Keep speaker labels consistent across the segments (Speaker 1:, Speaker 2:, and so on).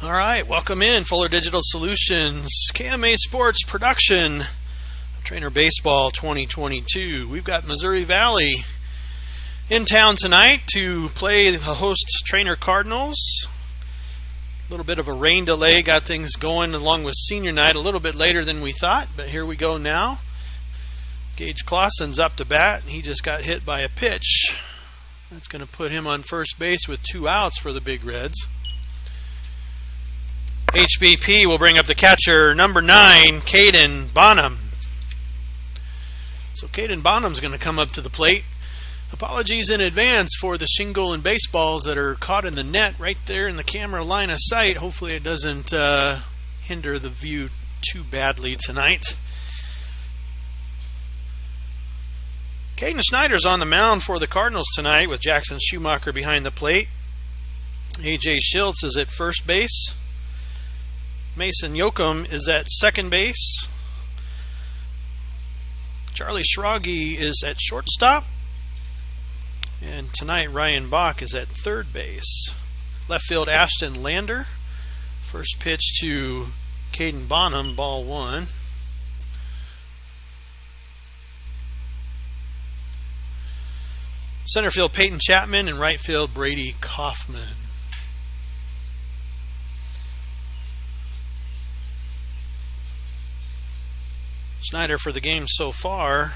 Speaker 1: All right, welcome in Fuller Digital Solutions, KMA Sports production, Treynor Baseball 2022. We've got Missouri Valley in town tonight to play the host Treynor Cardinals. A little bit of a rain delay got things going along with senior night a little bit later than we thought, but here we go now. Gage Clausen's up to bat. He just got hit by a pitch. That's going to put him on first base with 2 outs for the Big Reds. HBP will bring up the catcher, number 9, Caden Bonham. So Caden Bonham's going to come up to the plate. Apologies in advance for the shingle and baseballs that are caught in the net right there in the camera line of sight. Hopefully it doesn't hinder the view too badly tonight. Caden Schneider's on the mound for the Cardinals tonight with Jackson Schumacher behind the plate. AJ Schiltz is at first base. Mason Yoakum is at second base. Charlie Schrage is at shortstop. And tonight Ryan Bach is at third base. Left field Ashton Lander. First pitch to Caden Bonham, ball 1. Center field Peyton Chapman and right field Brady Kaufman. Schneider for the game so far.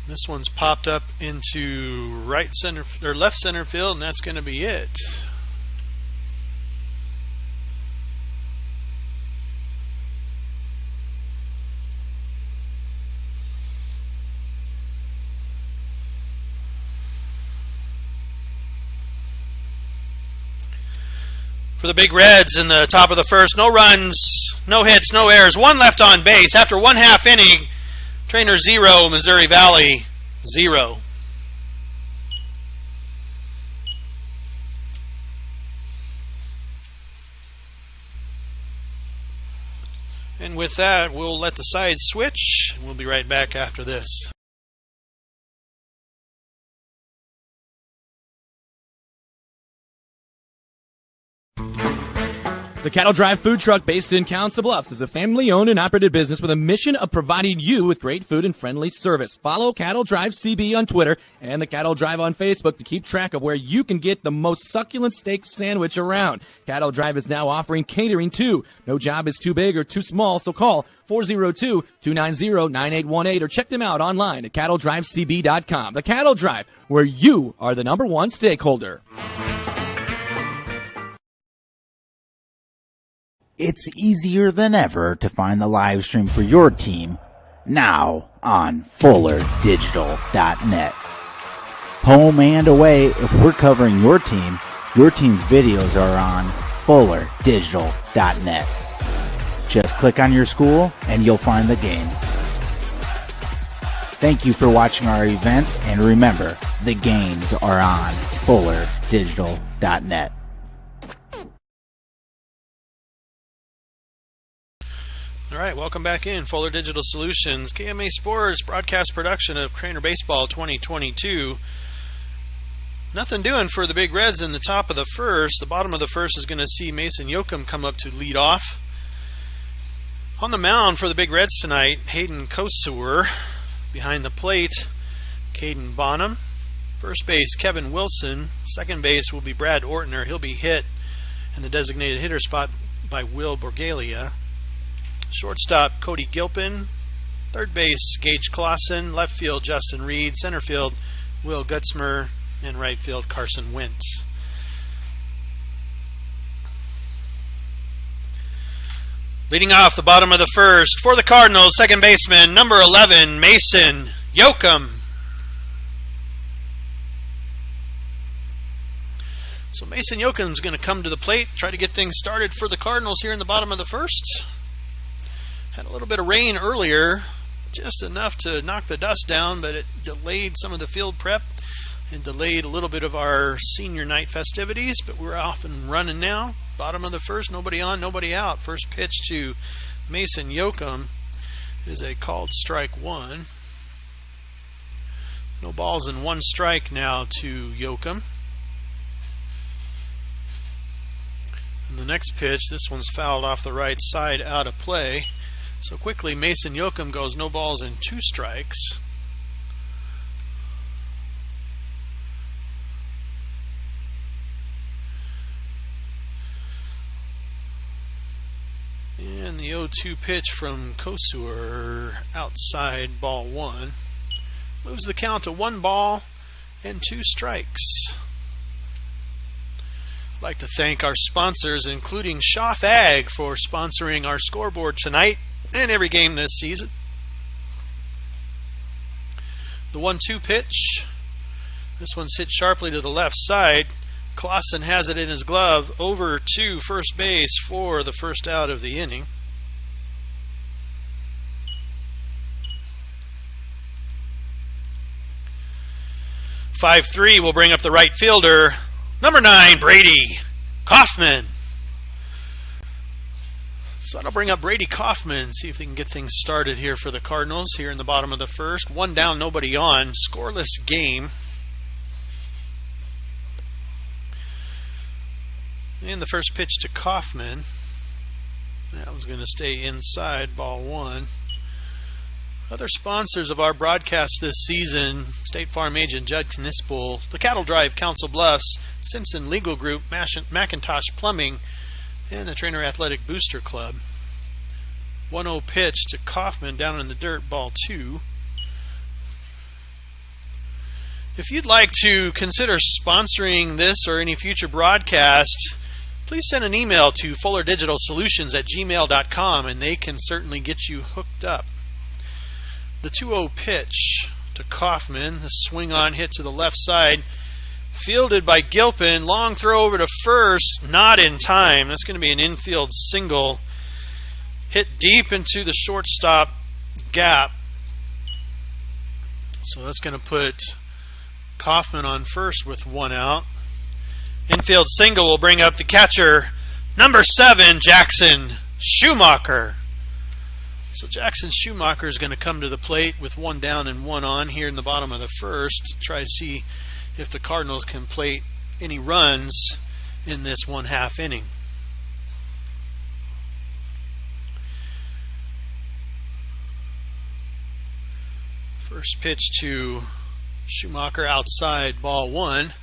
Speaker 1: This one's popped up into right center or left center field, and that's going to be it. For the Big Reds in the top of the first, no runs, no hits, no errors, 1 left on base. After 1/2 inning, Treynor 0, Missouri Valley 0. And with that, we'll let the sides switch, and we'll be right back after this.
Speaker 2: The Cattle Drive food truck based in Council Bluffs is a family-owned and operated business with a mission of providing you with great food and friendly service. Follow Cattle Drive CB on Twitter and the Cattle Drive on Facebook to keep track of where you can get the most succulent steak sandwich around. Cattle Drive is now offering catering too. No job is too big or too small, so call 402-290-9818 or check them out online at cattledrivecb.com. The Cattle Drive, where you are the #1 stakeholder.
Speaker 3: It's easier than ever to find the live stream for your team now on FullerDigital.net. Home and away, if we're covering your team's videos are on FullerDigital.net. Just click on your school and you'll find the game. Thank you for watching our events, and remember, the games are on FullerDigital.net.
Speaker 1: All right, welcome back in Fuller Digital Solutions, KMA Sports broadcast production of Treynor Baseball 2022. Nothing doing for the Big Reds in the top of the first. The bottom of the first is going to see Mason Yoakum come up to lead off. On the mound for the Big Reds tonight, Hayden Kosur. Behind the plate, Caden Bonham. First base, Kevin Wilson. Second base will be Brad Ortner. He'll be hit in the designated hitter spot by Will Borgalia. Shortstop, Cody Gilpin. Third base, Gage Clausen. Left field, Justin Reed. Center field, Will Gutzmer. And right field, Carson Wentz. Leading off the bottom of the first, for the Cardinals, second baseman, number 11, Mason Yoakum. So Mason Yoakum is going to come to the plate, try to get things started for the Cardinals here in the bottom of the first. Had a little bit of rain earlier, just enough to knock the dust down, but it delayed some of the field prep and delayed a little bit of our senior night festivities, but we're off and running now. Bottom of the first, nobody on, nobody out. First pitch to Mason Yoakum is a called strike 1. No balls and 1 strike now to Yoakum. And the next pitch, this one's fouled off the right side, out of play. So quickly, Mason Yoakum goes no balls and 2 strikes. And the 0-2 pitch from Kosur, outside, ball 1. Moves the count to 1 ball and 2 strikes. I'd like to thank our sponsors, including Schaff Ag, for sponsoring our scoreboard tonight and every game this season. The 1-2 pitch. This one's hit sharply to the left side. Clausen has it in his glove over to first base for the first out of the inning. "5-3" will bring up the right fielder, number 9, Brady Kaufman. So that'll bring up Brady Kaufman, see if they can get things started here for the Cardinals here in the bottom of the first. 1 down, nobody on, scoreless game. And the first pitch to Kaufman. That one's going to stay inside, ball 1. Other sponsors of our broadcast this season: State Farm agent Judd Knispel, the Cattle Drive, Council Bluffs, Simpson Legal Group, Macintosh Plumbing, and the Treynor Athletic Booster Club. 1-0 pitch to Kaufman, down in the dirt, ball 2. If you'd like to consider sponsoring this or any future broadcast, please send an email to fullerdigitalsolutions@gmail.com and they can certainly get you hooked up. The 2-0 pitch to Kaufman, the swing on hit to the left side, fielded by Gilpin. Long throw over to first, not in time. That's going to be an infield single, hit deep into the shortstop gap. So that's going to put Kaufman on first with 1 out. Infield single will bring up the catcher, number 7, Jackson Schumacher. So Jackson Schumacher is going to come to the plate with 1 down and 1 on here in the bottom of the first to try to see if the Cardinals can plate any runs in this 1/2 inning. First pitch to Schumacher, outside, ball 1.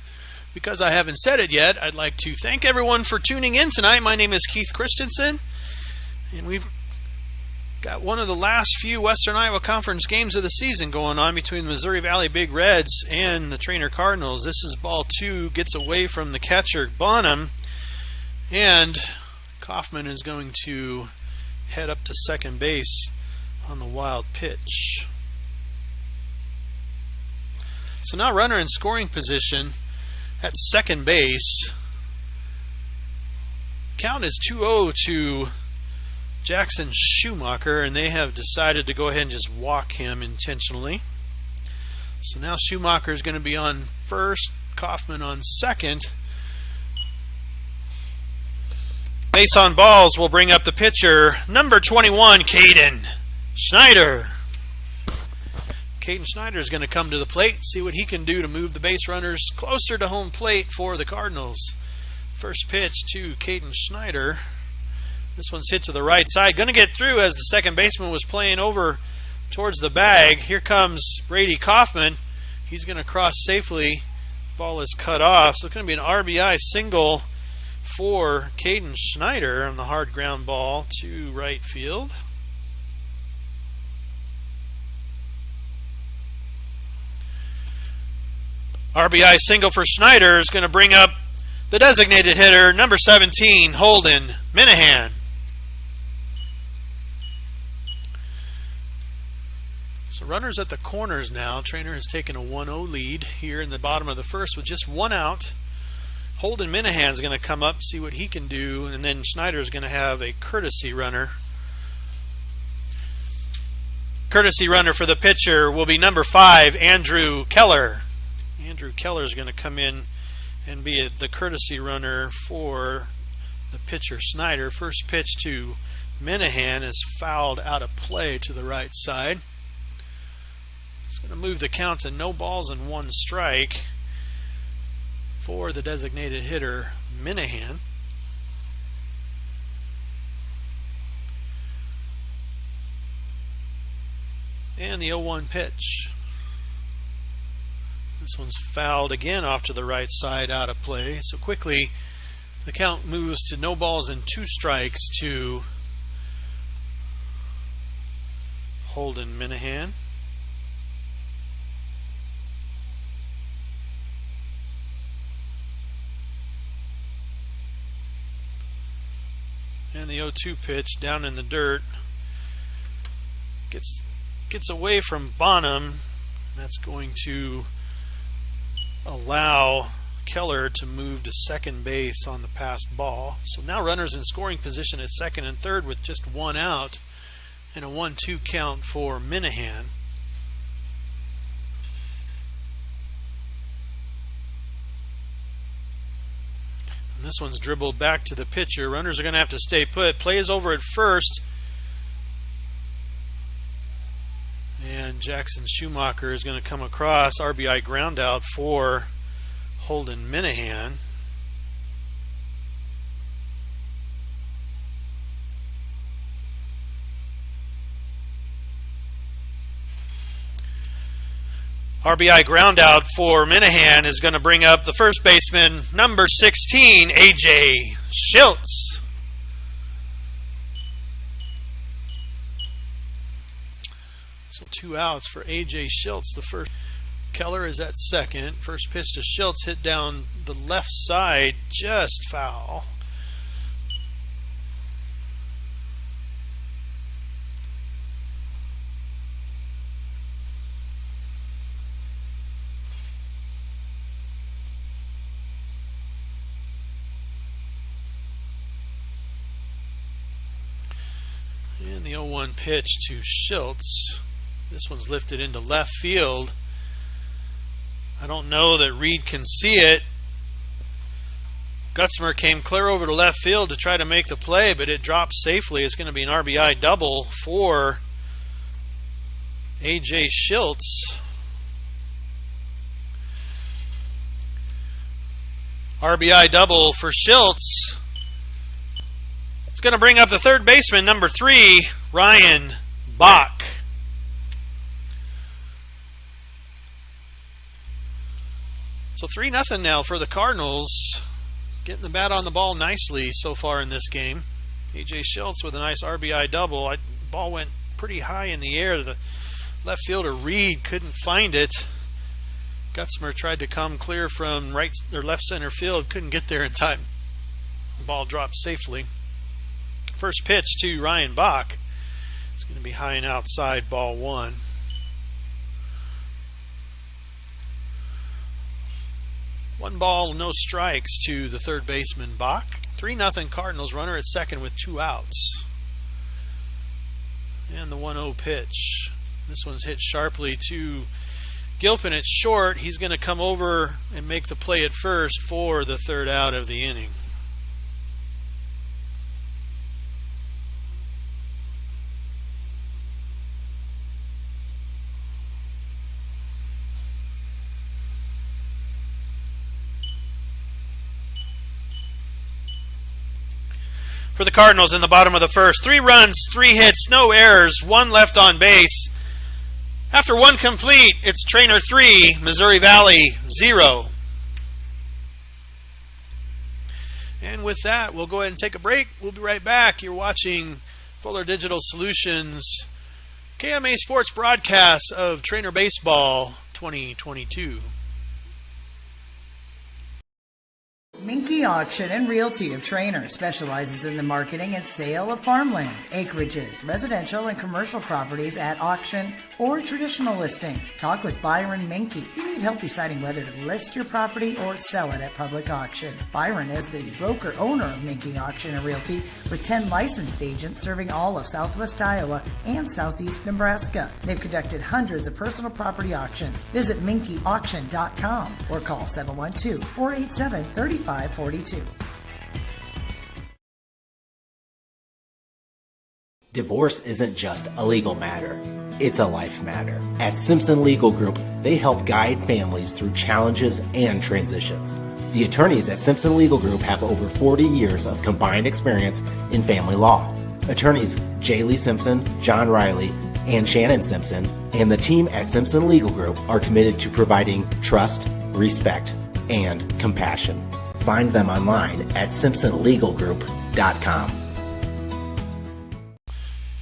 Speaker 1: Because I haven't said it yet, I'd like to thank everyone for tuning in tonight. My name is Keith Christensen, and we've got one of the last few Western Iowa Conference games of the season going on between the Missouri Valley Big Reds and the Treynor Cardinals. This is ball 2, gets away from the catcher Bonham, and Kaufman is going to head up to second base on the wild pitch. So now runner in scoring position at second base. Count is 2-0 to Jackson Schumacher, and they have decided to go ahead and just walk him intentionally. So now Schumacher is going to be on first, Kaufman on second. Base on balls will bring up the pitcher, number 21, Caden Schneider. Caden Schneider is going to come to the plate, see what he can do to move the base runners closer to home plate for the Cardinals. First pitch to Caden Schneider. This one's hit to the right side. Going to get through as the second baseman was playing over towards the bag. Here comes Brady Kaufman. He's going to cross safely. Ball is cut off. So it's going to be an RBI single for Caden Schneider on the hard ground ball to right field. RBI single for Schneider is going to bring up the designated hitter, number 17, Holden Minahan. So runners at the corners now. Treynor has taken a 1-0 lead here in the bottom of the first with just 1 out. Holden Minahan is going to come up, see what he can do, and then Schneider is going to have a courtesy runner. Courtesy runner for the pitcher will be number 5, Andrew Keller. Andrew Keller is going to come in and be the courtesy runner for the pitcher Schneider. First pitch to Minahan is fouled out of play to the right side. It's going to move the count to no balls and 1 strike for the designated hitter Minahan. And the 0-1 pitch. This one's fouled again off to the right side, out of play. So quickly the count moves to no balls and 2 strikes to Holden Minahan. And the 0-2 pitch down in the dirt. Gets away from Bonham. That's going to allow Keller to move to second base on the passed ball. So now runners in scoring position at second and third with just 1 out and a 1-2 count for Minahan. And this one's dribbled back to the pitcher. Runners are going to have to stay put. Play is over at first. And Jackson Schumacher is going to come across. RBI ground out for Holden Minahan. RBI ground out for Minahan is going to bring up the first baseman, number 16, A.J. Schiltz. So 2 outs for A.J. Schiltz. The first. Keller is at second. First pitch to Schiltz, hit down the left side, just foul. And the 0-1 pitch to Schiltz. This one's lifted into left field. I don't know that Reed can see it. Gutzmer came clear over to left field to try to make the play, but it dropped safely. It's going to be an RBI double for A.J. Schiltz. RBI double for Schiltz. It's going to bring up the third baseman, number 3, Ryan Bach. So 3-0 now for the Cardinals. Getting the bat on the ball nicely so far in this game. A.J. Schiltz with a nice RBI double. Ball went pretty high in the air. The left fielder Reed couldn't find it. Gutzmer tried to come clear from right or left center field. Couldn't get there in time. The ball dropped safely. First pitch to Ryan Bach. It's going to be high and outside, ball 1. One ball, no strikes to the third baseman, Bach. 3-0 Cardinals, runner at second with 2 outs. And the 1-0 pitch. This one's hit sharply to Gilpin at short. He's going to come over and make the play at first for the third out of the inning. For the Cardinals in the bottom of the first, 3 runs, 3 hits, no errors, 1 left on base. After 1 complete, it's Treynor 3, Missouri Valley 0. And with that, we'll go ahead and take a break. We'll be right back. You're watching Fuller Digital Solutions KMA Sports broadcast of Treynor Baseball 2022.
Speaker 4: Minky Auction and Realty of Treynor specializes in the marketing and sale of farmland, acreages, residential and commercial properties at auction or traditional listings. Talk with Byron Minky. You need help deciding whether to list your property or sell it at public auction. Byron is the broker owner of Minky Auction and Realty with 10 licensed agents serving all of Southwest Iowa and Southeast Nebraska. They've conducted hundreds of personal property auctions. Visit minkyauction.com or call 712-487-3542.
Speaker 5: Divorce isn't just a legal matter, it's a life matter. At Simpson Legal Group, they help guide families through challenges and transitions. The attorneys at Simpson Legal Group have over 40 years of combined experience in family law. Attorneys J. Lee Simpson, John Riley, and Shannon Simpson and the team at Simpson Legal Group are committed to providing trust, respect, and compassion. Find them online at simpsonlegalgroup.com.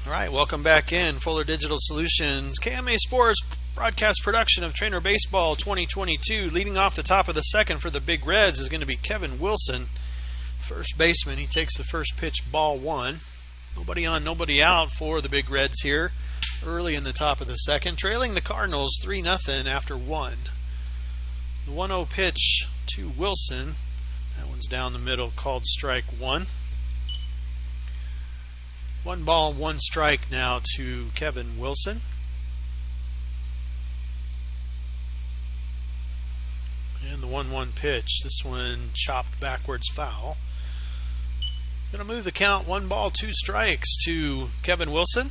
Speaker 1: All right, welcome back in. Fuller Digital Solutions, KMA Sports broadcast production of Treynor Baseball 2022. Leading off the top of the second for the Big Reds is going to be Kevin Wilson, first baseman. He takes the first pitch, ball one. Nobody on, nobody out for the Big Reds here early in the top of the second, trailing the Cardinals 3-0 after one. The 1-0 pitch to Wilson. That one's down the middle, called strike one. 1 ball, 1 strike now to Kevin Wilson. And the 1-1 pitch. This one chopped backwards, foul. Going to move the count 1 ball, 2 strikes to Kevin Wilson.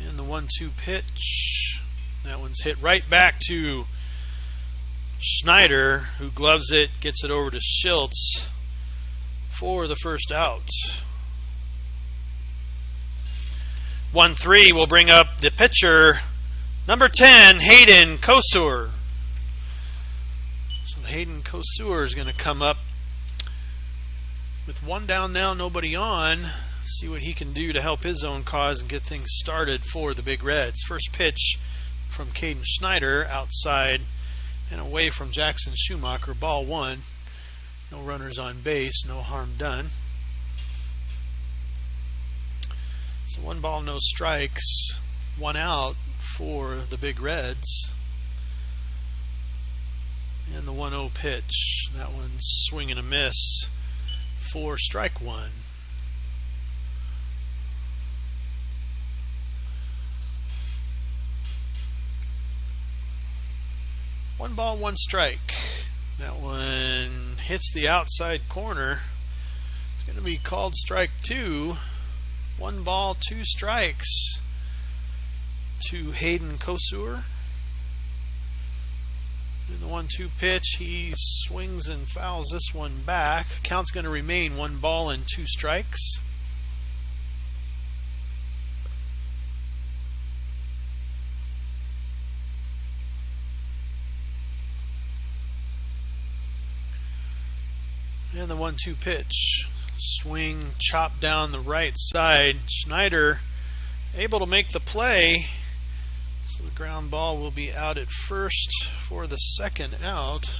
Speaker 1: And the 1-2 pitch. That one's hit right back to Schneider, who gloves it, gets it over to Schultz for the first out. 1-3 will bring up the pitcher, number 10, Hayden Kosur. So Hayden Kosur is going to come up with 1 down now, nobody on. See what he can do to help his own cause and get things started for the Big Reds. First pitch from Caden Schneider, outside and away from Jackson Schumacher, ball one. No runners on base, no harm done. So 1 ball, no strikes, 1 out for the Big Reds. And the 1-0 pitch, that one's swing and a miss for strike one. One ball, 1 strike. That one hits the outside corner. It's going to be called strike 2. 1 ball, 2 strikes to Hayden Kosur. In the 1-2 pitch, he swings and fouls this one back. Count's going to remain 1 ball and 2 strikes. And the 1-2 pitch. Swing, chop down the right side. Schneider able to make the play. So the ground ball will be out at first for the second out.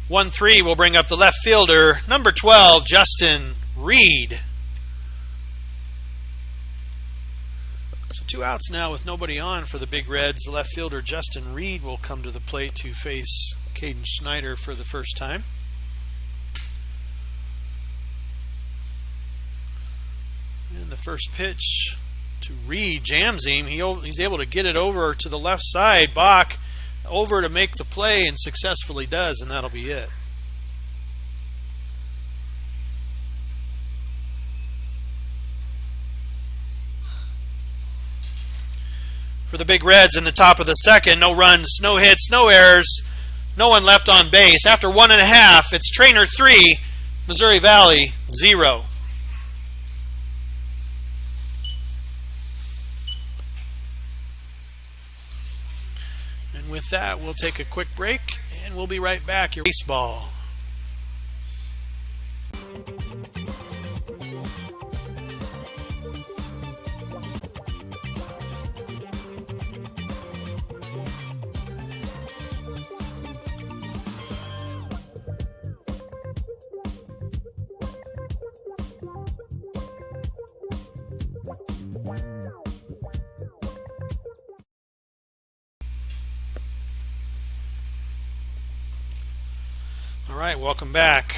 Speaker 1: 1-3 will bring up the left fielder, number 12, Justin Reed. So 2 outs now with nobody on for the Big Reds. The left fielder, Justin Reed, will come to the plate to face Caden Schneider for the first time. And the first pitch to Reed jams him. He's able to get it over to the left side. Bach over to make the play and successfully does, and that'll be it. For the Big Reds in the top of the second, no runs, no hits, no errors. No one left on base. After 1.5, it's Treynor 3, Missouri Valley 0. And with that, we'll take a quick break, and we'll be right back. Your baseball. All right, welcome back.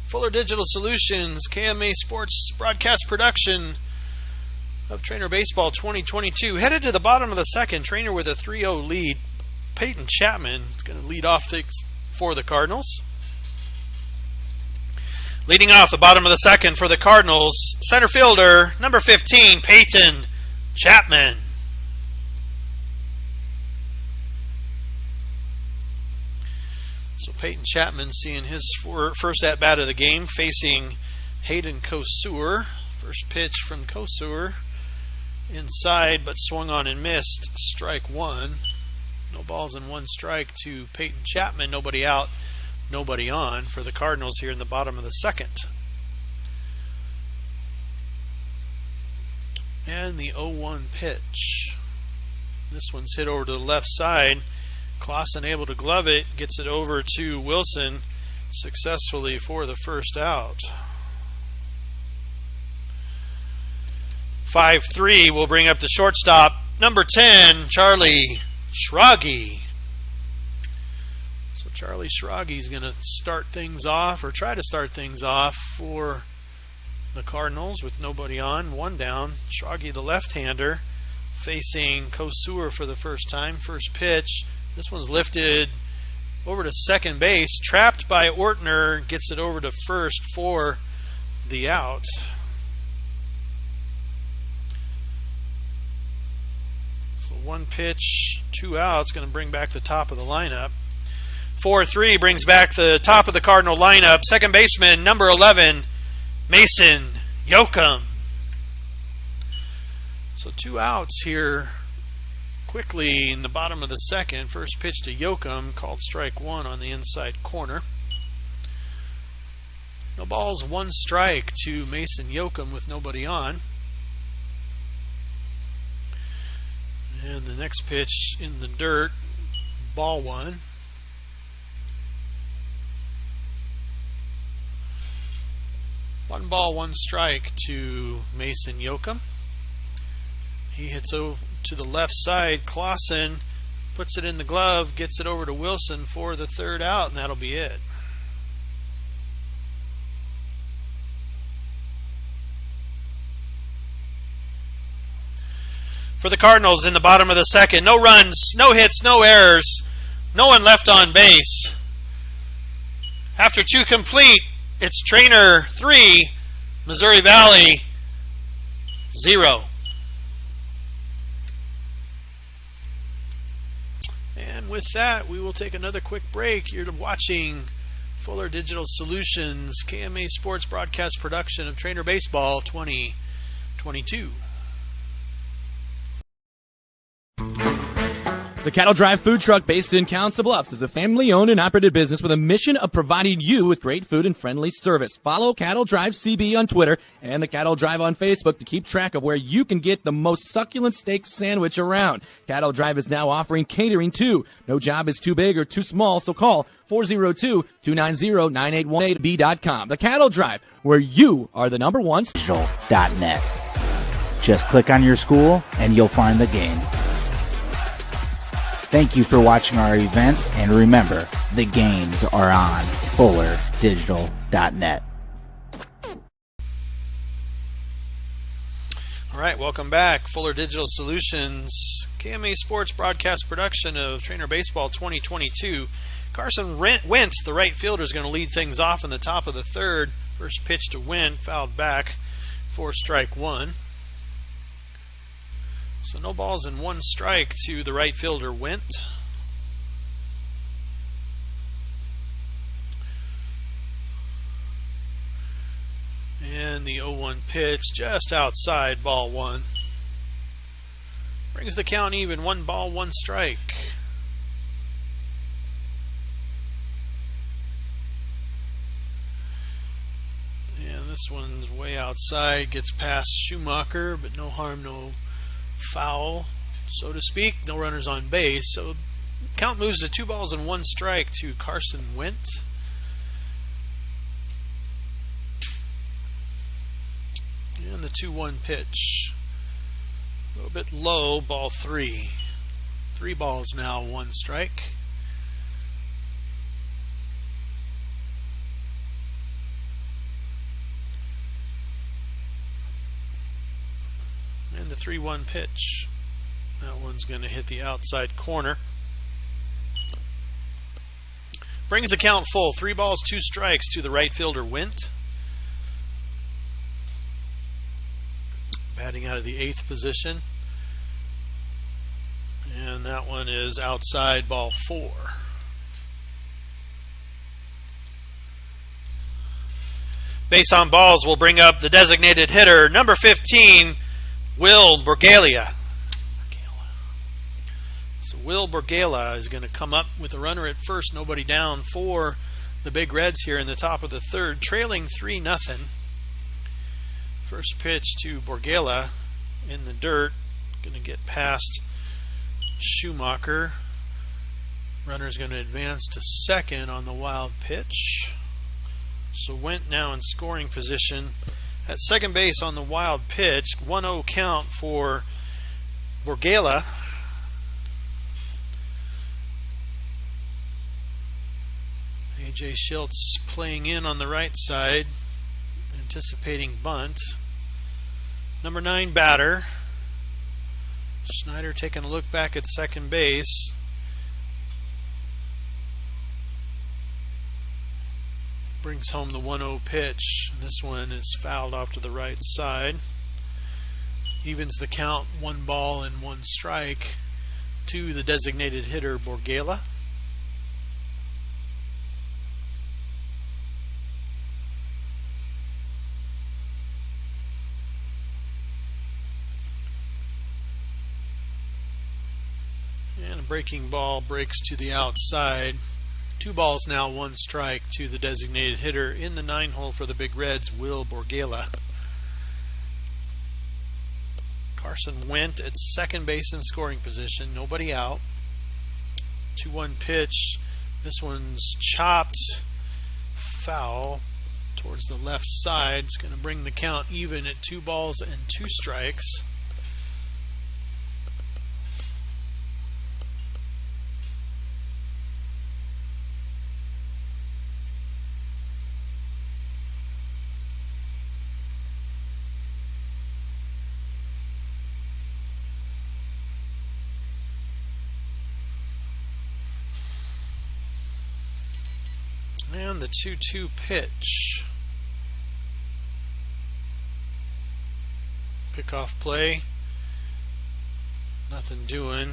Speaker 1: Fuller Digital Solutions, KMA Sports broadcast production of Treynor Baseball 2022. Headed to the bottom of the second, Treynor with a 3-0 lead. Peyton Chapman is going to lead off things for the Cardinals. Leading off the bottom of the second for the Cardinals, center fielder, number 15, Peyton Chapman. Peyton Chapman seeing his first at-bat of the game, facing Hayden Kosur. First pitch from Kosur. Inside, but swung on and missed. Strike one. No balls and one strike to Peyton Chapman. Nobody out, nobody on for the Cardinals here in the bottom of the second. And the 0-1 pitch. This one's hit over to the left side. Clausen able to glove it, gets it over to Wilson successfully for the first out. 5-3 will bring up the shortstop, number 10, Charlie Schrage. So Charlie Schrage is going to start things off, or try to start things off for the Cardinals with nobody on, one down. Schrage, the left-hander, facing Kosur for the first time. First pitch. This one's lifted over to second base, trapped by Ortner, gets it over to first for the out. So one pitch, 2 outs, going to bring back the top of the lineup. 4-3 brings back the top of the Cardinal lineup. Second baseman, number 11, Mason Yoakum. So 2 outs here quickly in the bottom of the second. First pitch to Yoakum, called strike one on the inside corner. No balls, 1 strike to Mason Yoakum with nobody on. And the next pitch in the dirt, ball 1. One ball, 1 strike to Mason Yoakum. He hits over to the left side. Clausen puts it in the glove, gets it over to Wilson for the third out, and that'll be it. For the Cardinals in the bottom of the second, no runs, no hits, no errors, no one left on base. After 2 complete, it's Treynor 3, Missouri Valley 0. And with that, we will take another quick break. You're watching Fuller Digital Solutions, KMA Sports broadcast production of Treynor Baseball 2022.
Speaker 2: The Cattle Drive food truck based in Council Bluffs is a family-owned and operated business with a mission of providing you with great food and friendly service. Follow Cattle Drive CB on Twitter and the Cattle Drive on Facebook to keep track of where you can get the most succulent steak sandwich around. Cattle Drive is now offering catering too. No job is too big or too small, so call 402-290-9818b.com. The Cattle Drive, where you are the number one.
Speaker 3: Digital.net. Just click on your school and you'll find the game. Thank you for watching our events, and remember, the games are on FullerDigital.net.
Speaker 1: All right, welcome back. Fuller Digital Solutions, KMA Sports broadcast production of Treynor Baseball 2022. Carson Wentz, the right fielder, is going to lead things off in the top of the third. First pitch to Wentz, fouled back for strike one. So no balls and 1 strike to the right fielder, Wentz. And the 0-1 pitch just outside, ball 1. Brings the count even, 1 ball, 1 strike. And this one's way outside, gets past Schumacher, but no harm, no foul, so to speak. No runners on base, so count moves to 2 balls and 1 strike to Carson Wentz. And the 2-1 pitch, a little bit low, ball 3. 3 balls now, 1 strike. And the 3-1 pitch. That one's going to hit the outside corner. Brings the count full. 3 balls, 2 strikes to the right fielder, Wentz. Batting out of the 8th position. And that one is outside, ball 4. Base on balls will bring up the designated hitter, number 15, Will Borgela. So Will Borgela is going to come up with a runner at first, nobody down for the Big Reds here in the top of the third, trailing 3-0. First pitch to Borgela in the dirt, going to get past Schumacher. Runner's going to advance to second on the wild pitch. So Wendt now in scoring position at second base on the wild pitch. 1-0 count for Borgela. A.J. Schiltz playing in on the right side, anticipating bunt. Number 9 batter. Schneider taking a look back at second base. Brings home the 1-0 pitch. This one is fouled off to the right side. Evens the count, 1 ball and 1 strike to the designated hitter Borgela. And a breaking ball breaks to the outside. 2 balls now, 1 strike to the designated hitter in the 9-hole for the Big Reds, Will Borgela. Carson Wendt at second base in scoring position, nobody out. 2-1 pitch. This one's chopped, foul towards the left side. It's going to bring the count even at 2 balls and 2 strikes. And the 2-2 pitch. Pickoff play. Nothing doing.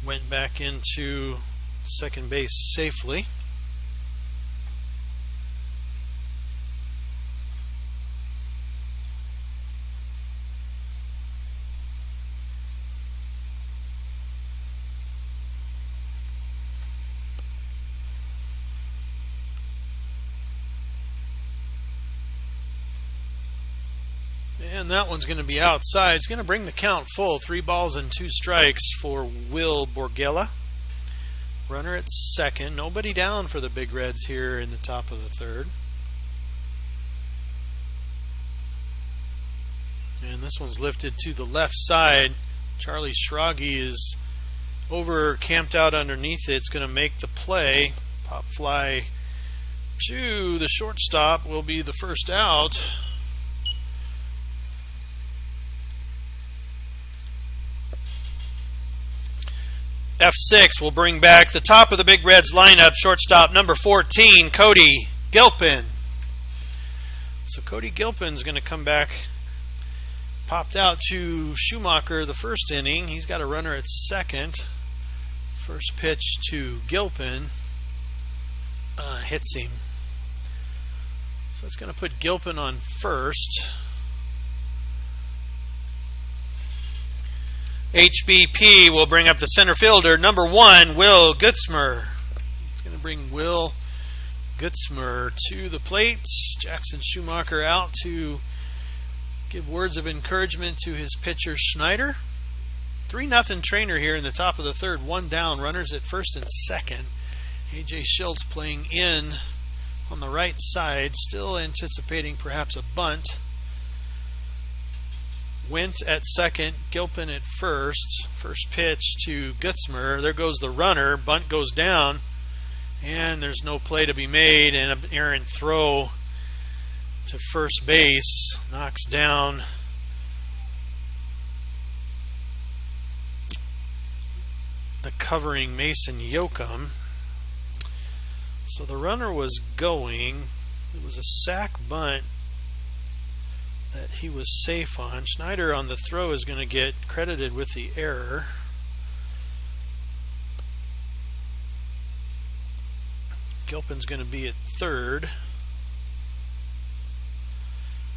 Speaker 1: Went back into second base safely. And that one's going to be outside. It's going to bring the count full. 3 balls and 2 strikes for Will Borgela. Runner at second. Nobody down for the Big Reds here in the top of the third. And this one's lifted to the left side. Charlie Schrage is over, camped out underneath it. It's going to make the play. Pop fly to the shortstop will be the first out. F6 will bring back the top of the Big Reds lineup, shortstop number 14, Cody Gilpin. So Cody Gilpin's going to come back. Popped out to Schumacher the first inning. He's got a runner at second. First pitch to Gilpin hits him. So it's going to put Gilpin on first. HBP will bring up the center fielder, number 1, Will Gutzmer. He's going to bring Will Gutzmer to the plate. Jackson Schumacher out to give words of encouragement to his pitcher Schneider. 3-0 Treynor here in the top of the third. 1 down, runners at first and second. A.J. Schiltz playing in on the right side, still anticipating perhaps a bunt. Wendt at second, Gilpin at first. First pitch to Gutzmer. There goes the runner. Bunt goes down, and there's no play to be made, and an errant throw to first base knocks down the covering Mason Yoakum. So the runner was going. It was a sac bunt that he was safe on. Schneider on the throw is going to get credited with the error. Gilpin's going to be at third.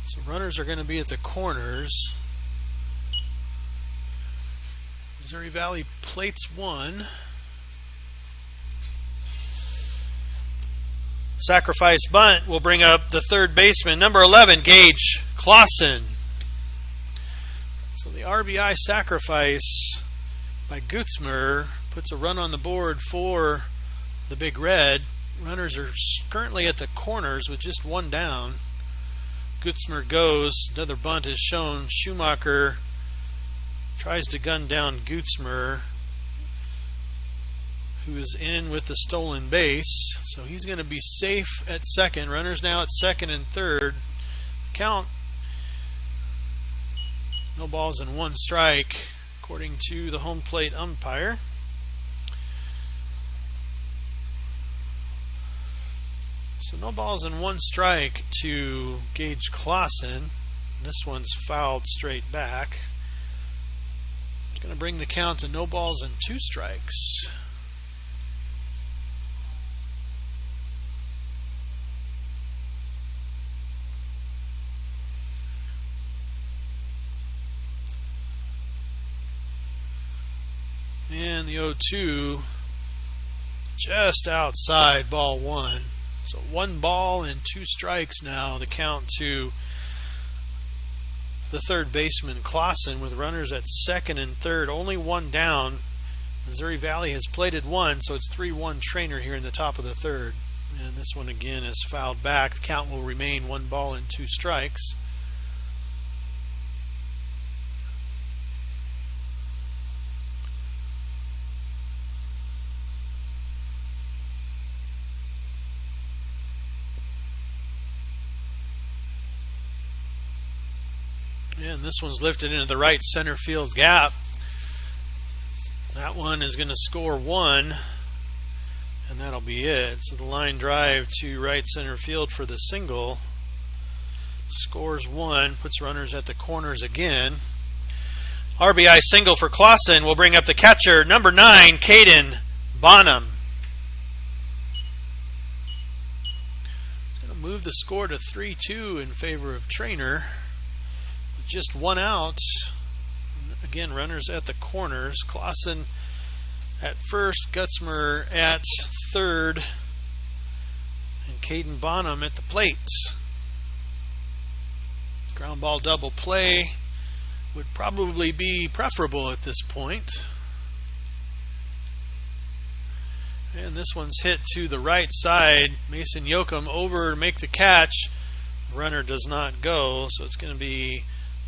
Speaker 1: So runners are going to be at the corners. Missouri Valley plates one. Sacrifice bunt will bring up the third baseman, number 11, Gage Clausen. So the RBI sacrifice by Gutzmer puts a run on the board for the Big Red. Runners are currently at the corners with just one down. Gutzmer goes. Another bunt is shown. Schumacher tries to gun down Gutzmer, who is in with the stolen base. So he's going to be safe at second. Runners now at second and third. Count, no balls and one strike, according to the home plate umpire. So no balls and one strike to Gage Clausen. This one's fouled straight back. It's going to bring the count to no balls and two strikes. And the 0-2 just outside, ball one. So one ball and two strikes now, the count to the third baseman Clausen, with runners at second and third, only one down. Missouri Valley has plated one, so it's 3-1 Treynor here in the top of the third. And this one again is fouled back. The count will remain one ball and two strikes. And this one's lifted into the right center field gap. That one is going to score one, and that'll be it. So the line drive to right center field for the single scores one, puts runners at the corners again. RBI single for Clausen will bring up the catcher, number 9, Caden Bonham. It's going to move the score to 3-2 in favor of Treynor. Just one out. Again, runners at the corners. Clausen at first, Gutzmer at third, and Caden Bonham at the plate. Ground ball double play would probably be preferable at this point. And this one's hit to the right side. Mason Yoakum over to make the catch. Runner does not go, so it's going to be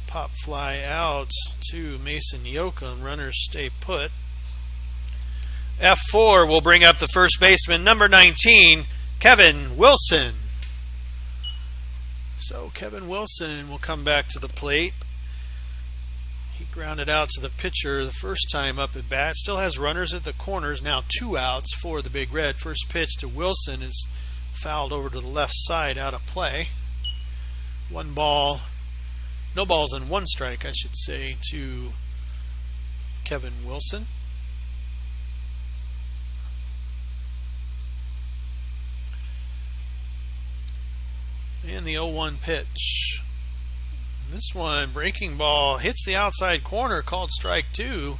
Speaker 1: pop fly out to Mason Yoakum. Runners stay put. F4 will bring up the first baseman, number 19, Kevin Wilson. So Kevin Wilson will come back to the plate. He grounded out to the pitcher the first time up at bat. Still has runners at the corners. Now 2 outs for the Big Red. First pitch to Wilson is fouled over to the left side, out of play. One ball. No balls and one strike, I should say, to Kevin Wilson. And the 0-1 pitch. This one, breaking ball, hits the outside corner, called strike 2.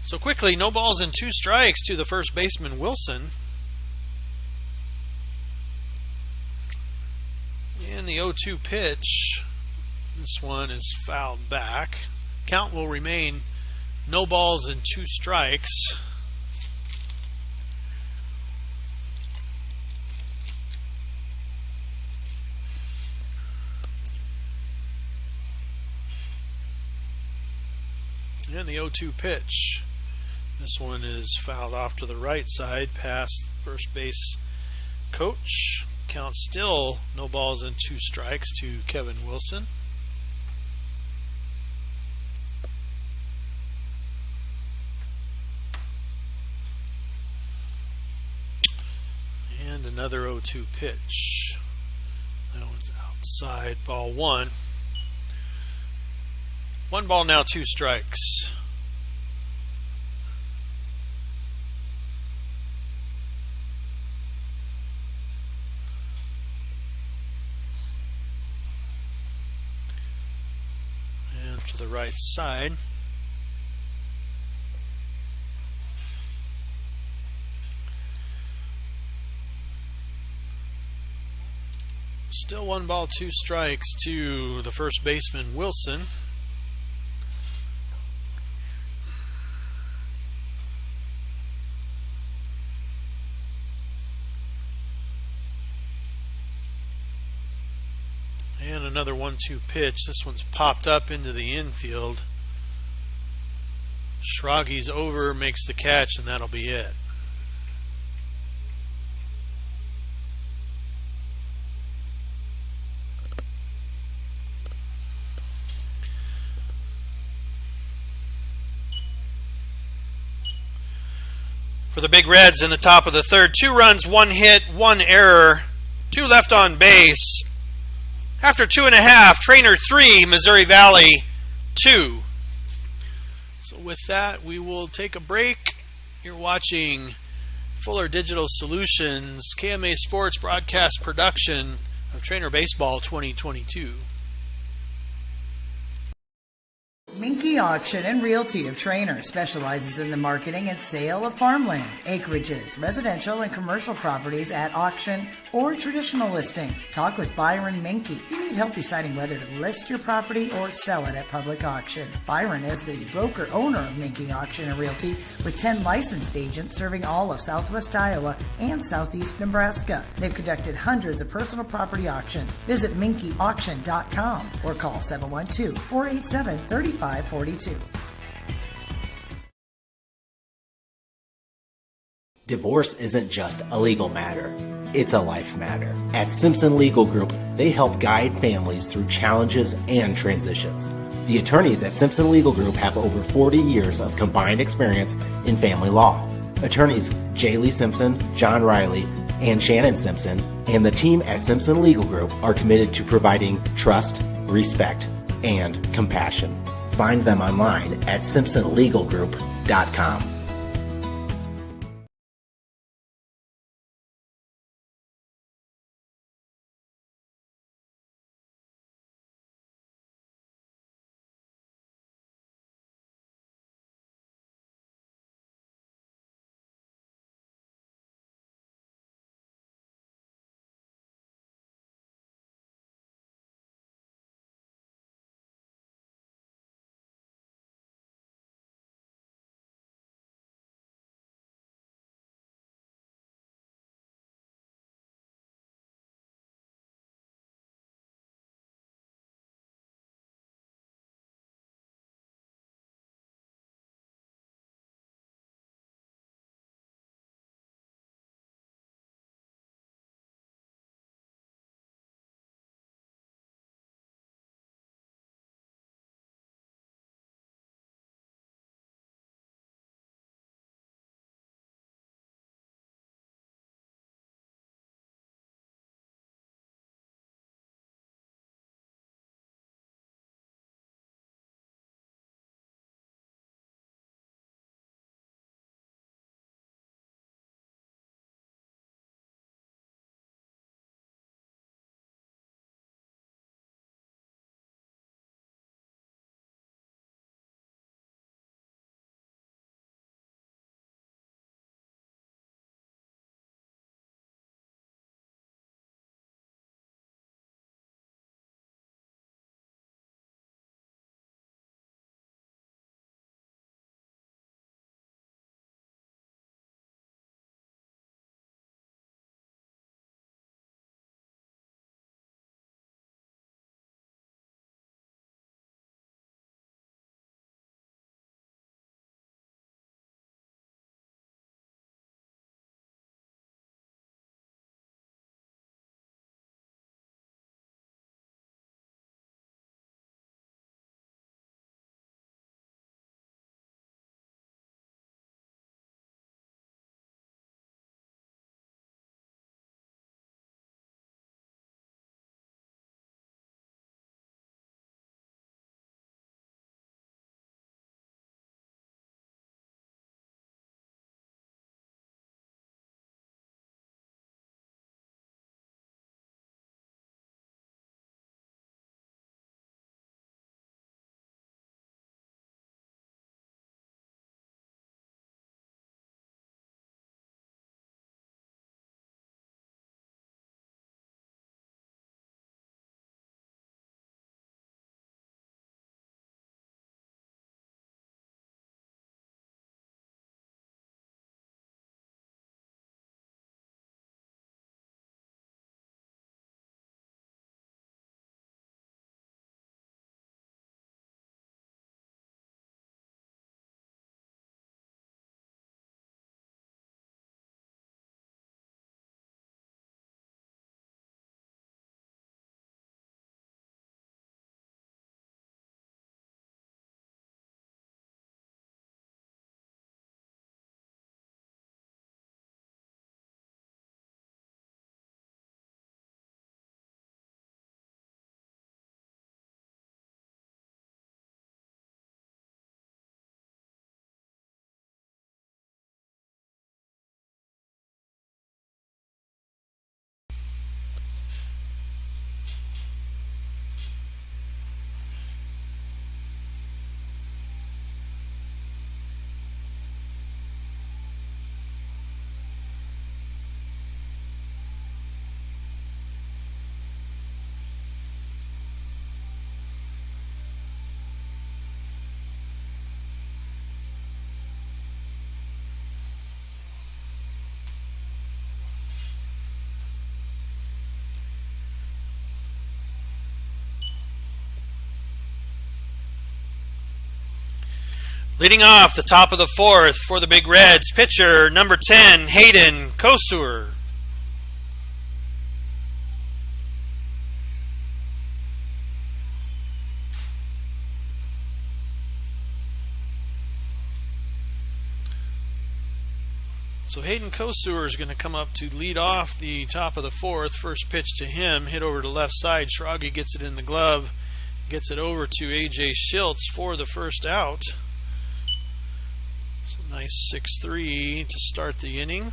Speaker 1: So quickly, no balls and two strikes to the first baseman Wilson. And the 0-2 pitch. This one is fouled back. Count will remain no balls and two strikes. And the 0-2 pitch. This one is fouled off to the right side past first base coach. Count still no balls and two strikes to Kevin Wilson. And another 0-2 pitch. That one's outside, ball one. One ball now, two strikes. side. Still 1 ball, 2 strikes to the first baseman, Wilson. And another 1-2 pitch. This one's popped up into the infield. Schraggy's over, makes the catch, and that'll be it. For the Big Reds in the top of the third, 2 runs, 1 hit, 1 error, 2 left on base. After 2.5, Treynor 3, Missouri Valley 2. So with that, we will take a break. You're watching Fuller Digital Solutions, KMA Sports broadcast production of Treynor Baseball 2022.
Speaker 4: Minky Auction and Realty of Treynor specializes in the marketing and sale of farmland, acreages, residential and commercial properties at auction or traditional listings. Talk with Byron Minky. You need help deciding whether to list your property or sell it at public auction. Byron is the broker-owner of Minky Auction and Realty with 10 licensed agents serving all of southwest Iowa and southeast Nebraska. They've conducted hundreds of personal property auctions. Visit minkyauction.com or call 712-487-3542.
Speaker 5: Divorce isn't just a legal matter, it's a life matter. At Simpson Legal Group, they help guide families through challenges and transitions. The attorneys at Simpson Legal Group have over 40 years of combined experience in family law. Attorneys Jaylee Simpson, John Riley, and Shannon Simpson, and the team at Simpson Legal Group are committed to providing trust, respect, and compassion. Find them online at simpsonlegalgroup.com.
Speaker 1: Leading off the top of the fourth for the Big Reds, pitcher number 10, Hayden Kosur. So Hayden Kosur is going to come up to lead off the top of the fourth. First pitch to him, hit over to left side. Schrage gets it in the glove, gets it over to A.J. Schiltz for the first out. So nice 6-3 to start the inning.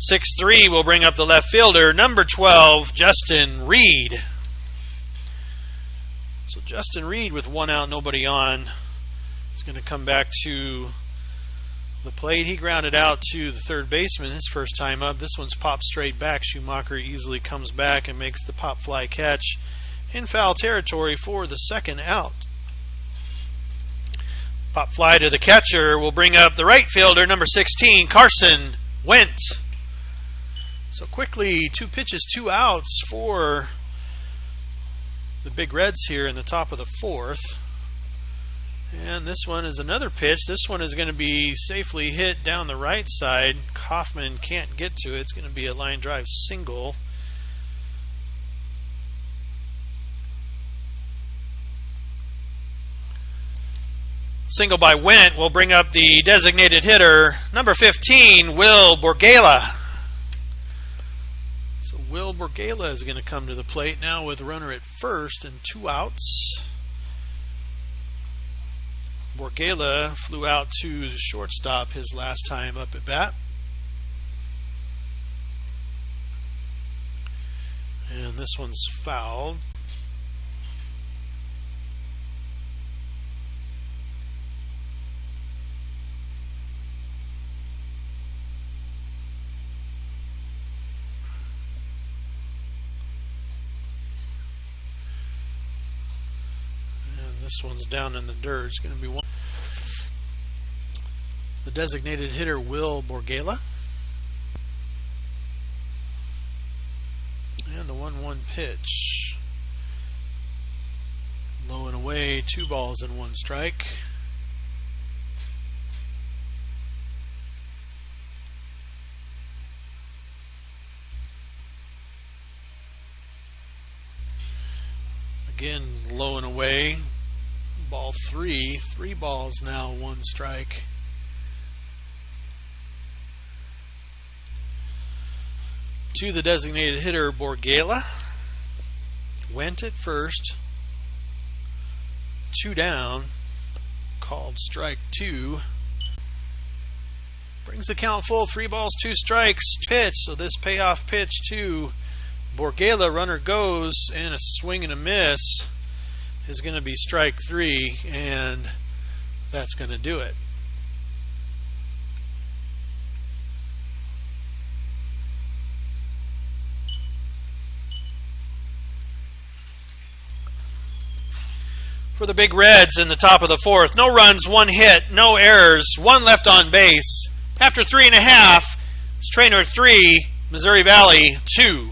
Speaker 1: 6-3 will bring up the left fielder, number 12, Justin Reed. So Justin Reed with one out, nobody on. He's going to come back to the plate. He grounded out to the third baseman his first time up. This one's popped straight back. Schumacher easily comes back and makes the pop fly catch in foul territory for the second out. Pop fly to the catcher will bring up the right fielder, number 16, Carson Wentz. So quickly, 2 pitches, 2 outs for the Big Reds here in the top of the fourth. And this one is another pitch. This one is going to be safely hit down the right side. Kaufman can't get to it. It's going to be a line drive single. Single by Wendt will bring up the designated hitter, number 15, Will Borgela. So Will Borgela is going to come to the plate now with a runner at first and 2 outs. Borgela flew out to the shortstop his last time up at bat. And this one's fouled. This one's down in the dirt. It's going to be one. The designated hitter, Will Borgela. And the 1-1 pitch. Low and away, 2 balls and 1 strike. Again, low and away. Ball 3, 3 balls now, 1 strike. To the designated hitter, Borgela. Went at first. 2 down. Called strike 2. Brings the count full, 3 balls, 2 strikes. Pitch, so this payoff pitch to Borgela, runner goes, and a swing and a miss is going to be strike 3, and that's going to do it. For the Big Reds in the top of the fourth, no runs, 1 hit, no errors, 1 left on base. After 3.5, it's Treynor 3, Missouri Valley 2.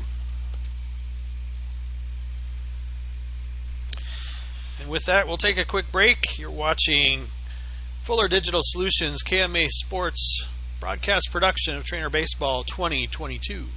Speaker 1: And with that, we'll take a quick break. You're watching Fuller Digital Solutions KMA Sports broadcast production of Treynor Baseball 2022.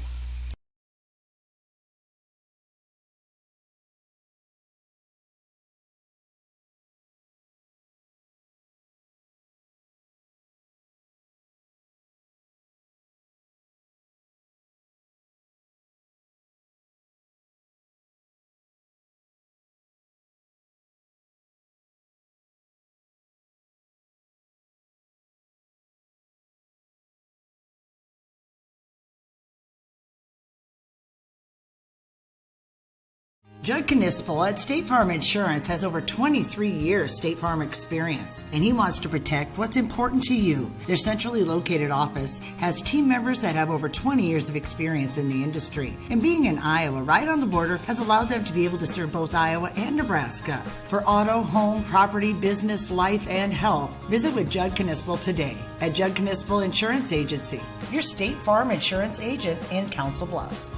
Speaker 4: Judd Knispel at State Farm Insurance has over 23 years State Farm experience, and he wants to protect what's important to you. Their centrally located office has team members that have over 20 years of experience in the industry, and being in Iowa, right on the border, has allowed them to be able to serve both Iowa and Nebraska. For auto, home, property, business, life, and health, visit with Judd Knispel today at Judd Knispel Insurance Agency, your State Farm Insurance agent in Council Bluffs.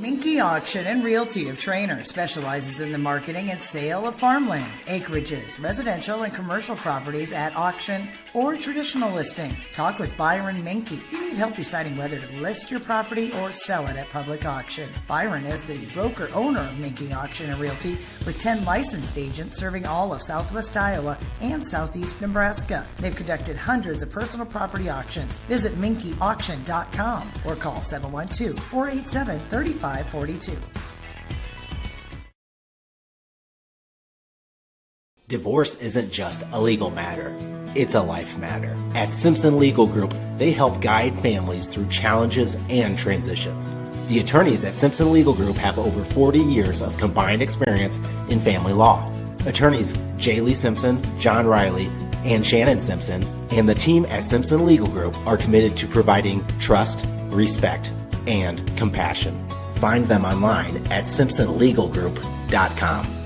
Speaker 4: Minky Auction and Realty of Treynor specializes in the marketing and sale of farmland, acreages, residential and commercial properties at auction or traditional listings. Talk with Byron Minky. You need help deciding whether to list your property or sell it at public auction. Byron is the broker owner of Minky Auction and Realty with 10 licensed agents serving all of Southwest Iowa and Southeast Nebraska. They've conducted hundreds of personal property auctions. Visit minkyauction.com or call 712-487-3542.
Speaker 5: Divorce isn't just a legal matter, it's a life matter. At Simpson Legal Group, they help guide families through challenges and transitions. The attorneys at Simpson Legal Group have over 40 years of combined experience in family law. Attorneys J. Lee Simpson, John Riley, and Shannon Simpson, and the team at Simpson Legal Group are committed to providing trust, respect, and compassion. Find them online at simpsonlegalgroup.com.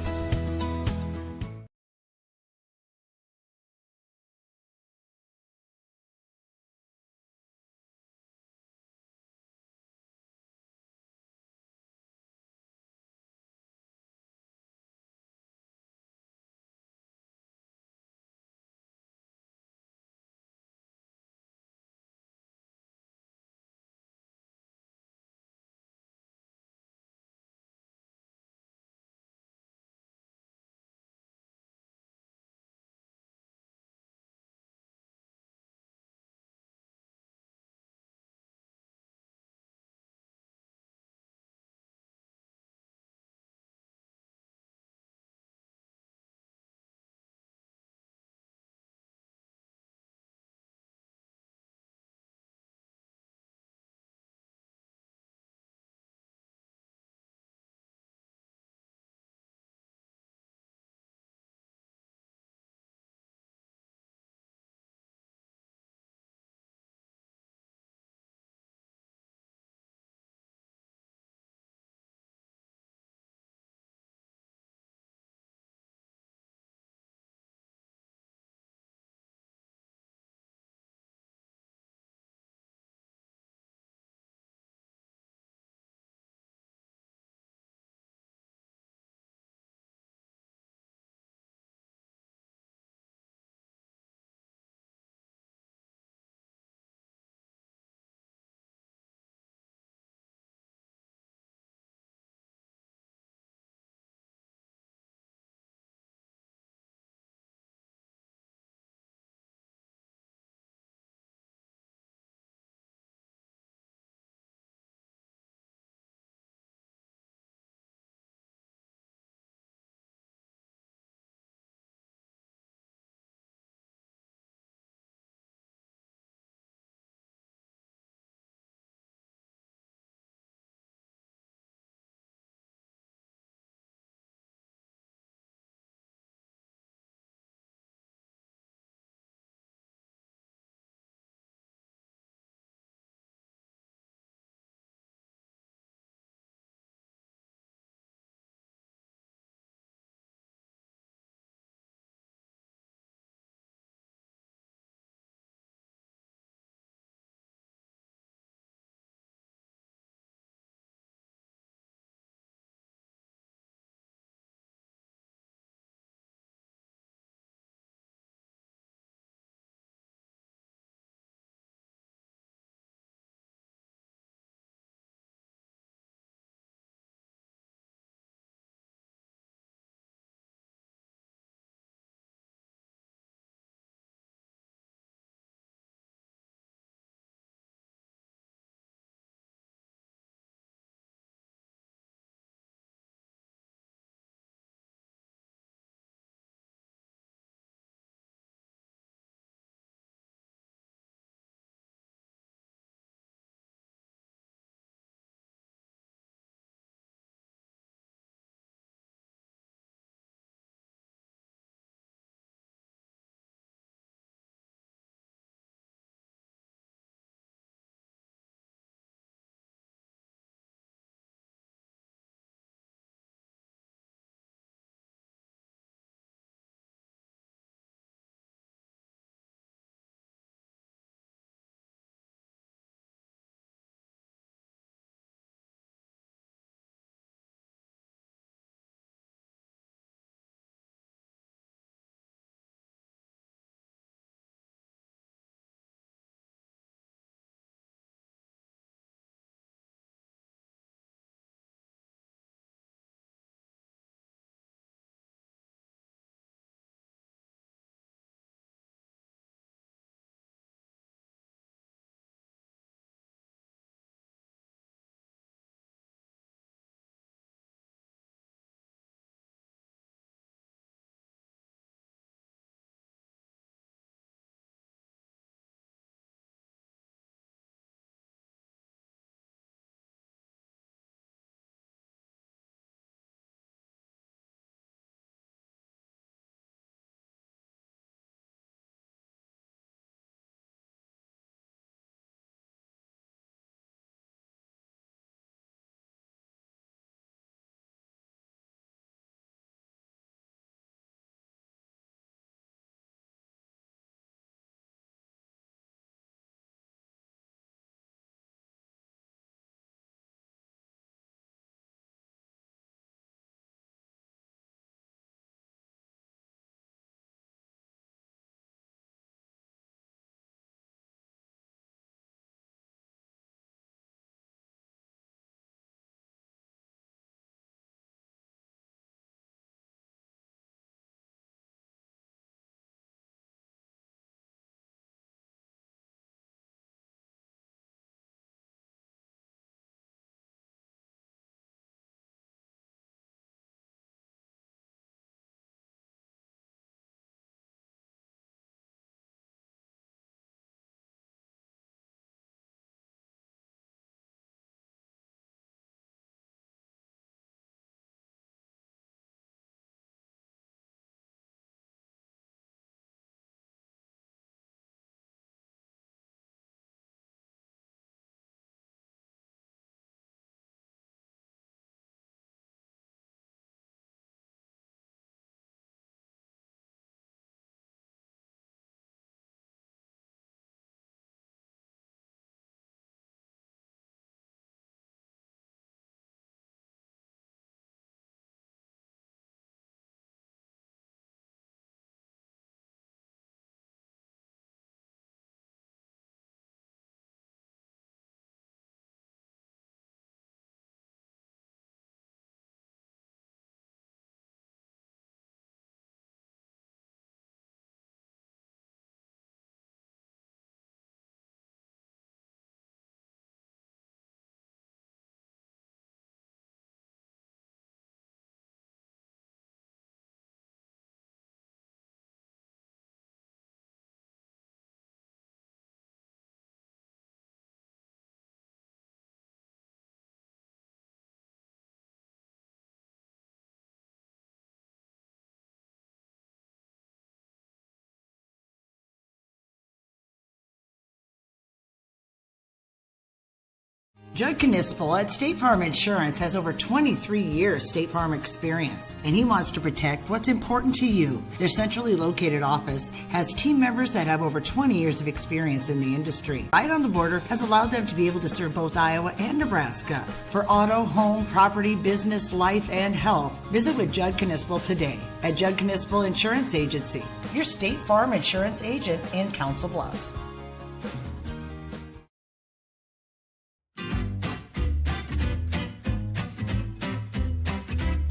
Speaker 4: Judd Knispel at State Farm Insurance has over 23 years State Farm experience, and he wants to protect what's important to you. Their centrally located office has team members that have over 20 years of experience in the industry. Right on the border has allowed them to be able to serve both Iowa and Nebraska. For auto, home, property, business, life, and health, visit with Judd Knispel today at Judd Knispel Insurance Agency, your State Farm Insurance agent in Council Bluffs.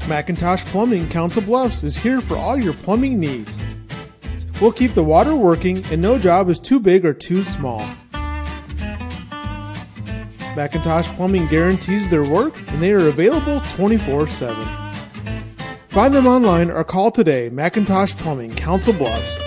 Speaker 6: McIntosh Plumbing Council Bluffs is here for all your plumbing needs. We'll keep the water working and no job is too big or too small. McIntosh Plumbing guarantees their work and they are available 24/7. Find them online or call today. McIntosh Plumbing Council Bluffs.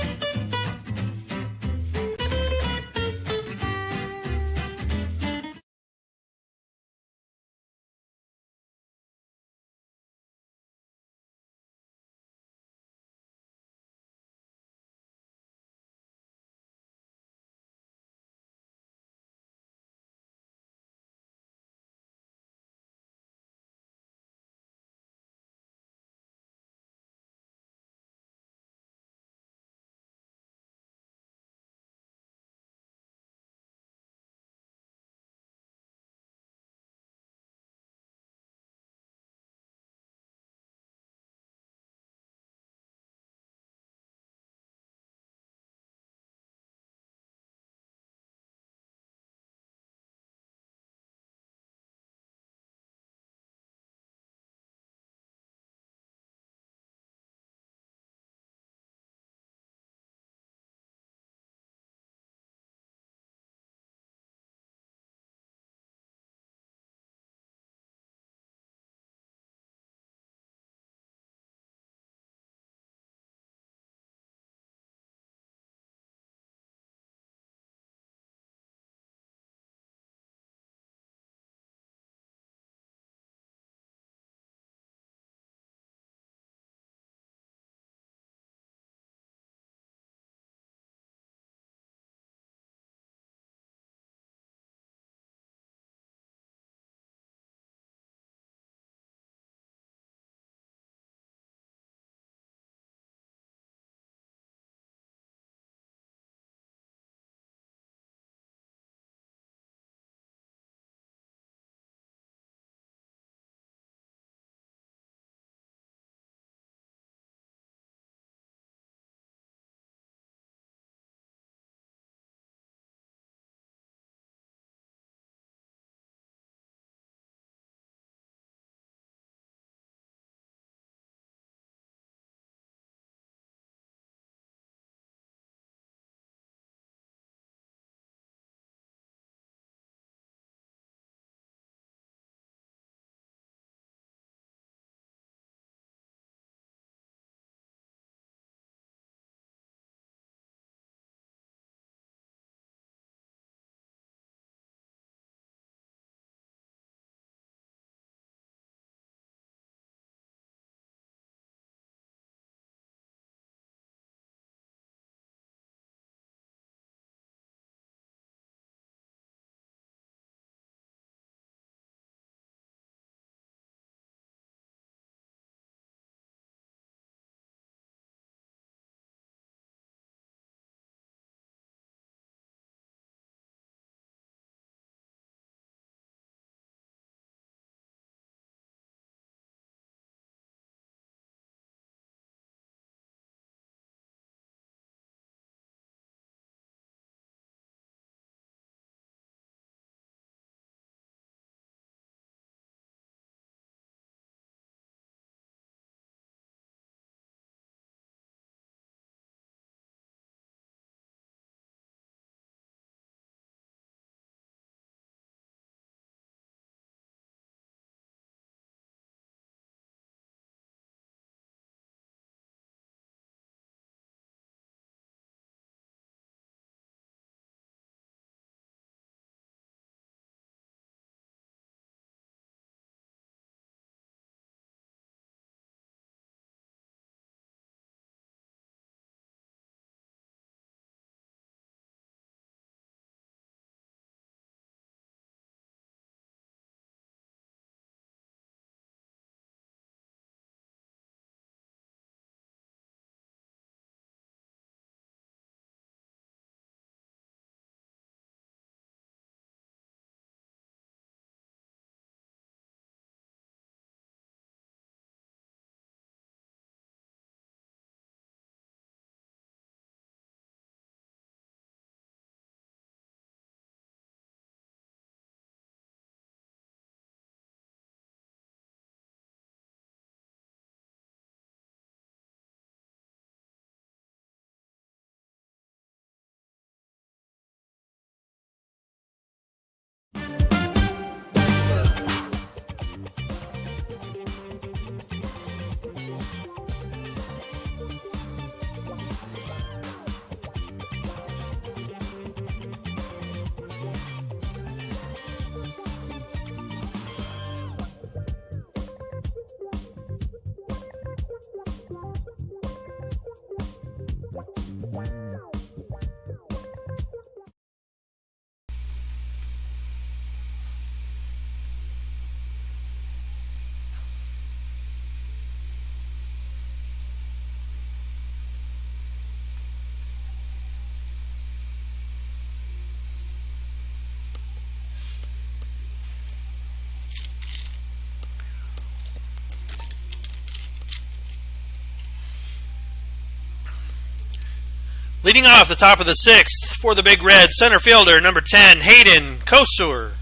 Speaker 1: Leading off the top of the 6th for the Big Reds, center fielder, number 10, Hayden Kosur.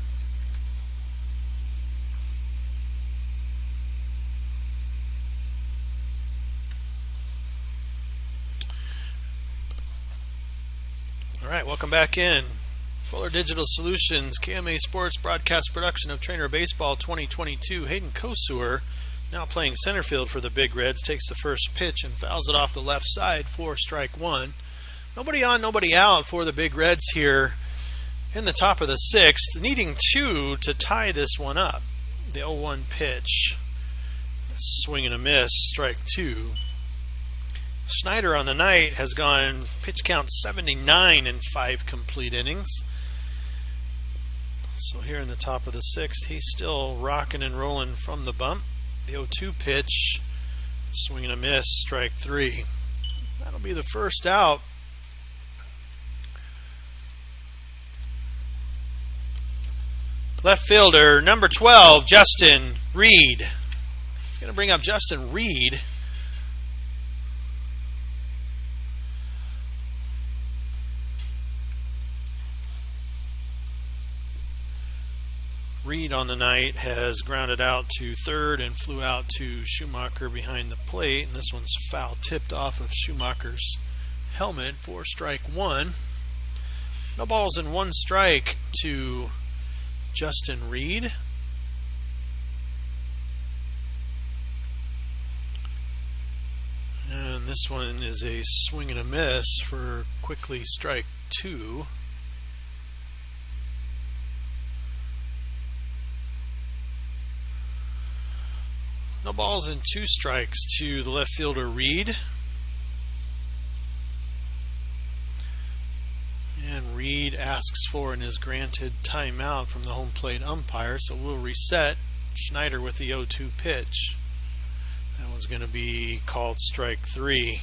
Speaker 1: All right, welcome back in. Fuller Digital Solutions, KMA Sports broadcast production of Treynor Baseball 2022. Hayden Kosur, now playing center field for the Big Reds, takes the first pitch and fouls it off the left side for strike one. Nobody on, nobody out for the Big Reds here in the top of the 6th, needing 2 to tie this one up. The 0-1 pitch, swing and a miss, strike 2. Schneider on the night has gone pitch count 79 in 5 complete innings. So here in the top of the 6th, he's still rocking and rolling from the bump. The 0-2 pitch, swing and a miss, strike 3. That'll be the first out. Left fielder, number 12, Justin Reed. He's going to bring up Justin Reed. Reed on the night has grounded out to third and flew out to Schumacher behind the plate. And this one's foul tipped off of Schumacher's helmet for strike 1. No balls and 1 strike to Justin Reed. And this one is a swing and a miss for quickly strike 2. No balls and 2 strikes to the left fielder Reed. And Reed asks for and is granted timeout from the home plate umpire, so we'll reset. Schneider with the 0-2 pitch. That one's going to be called strike 3.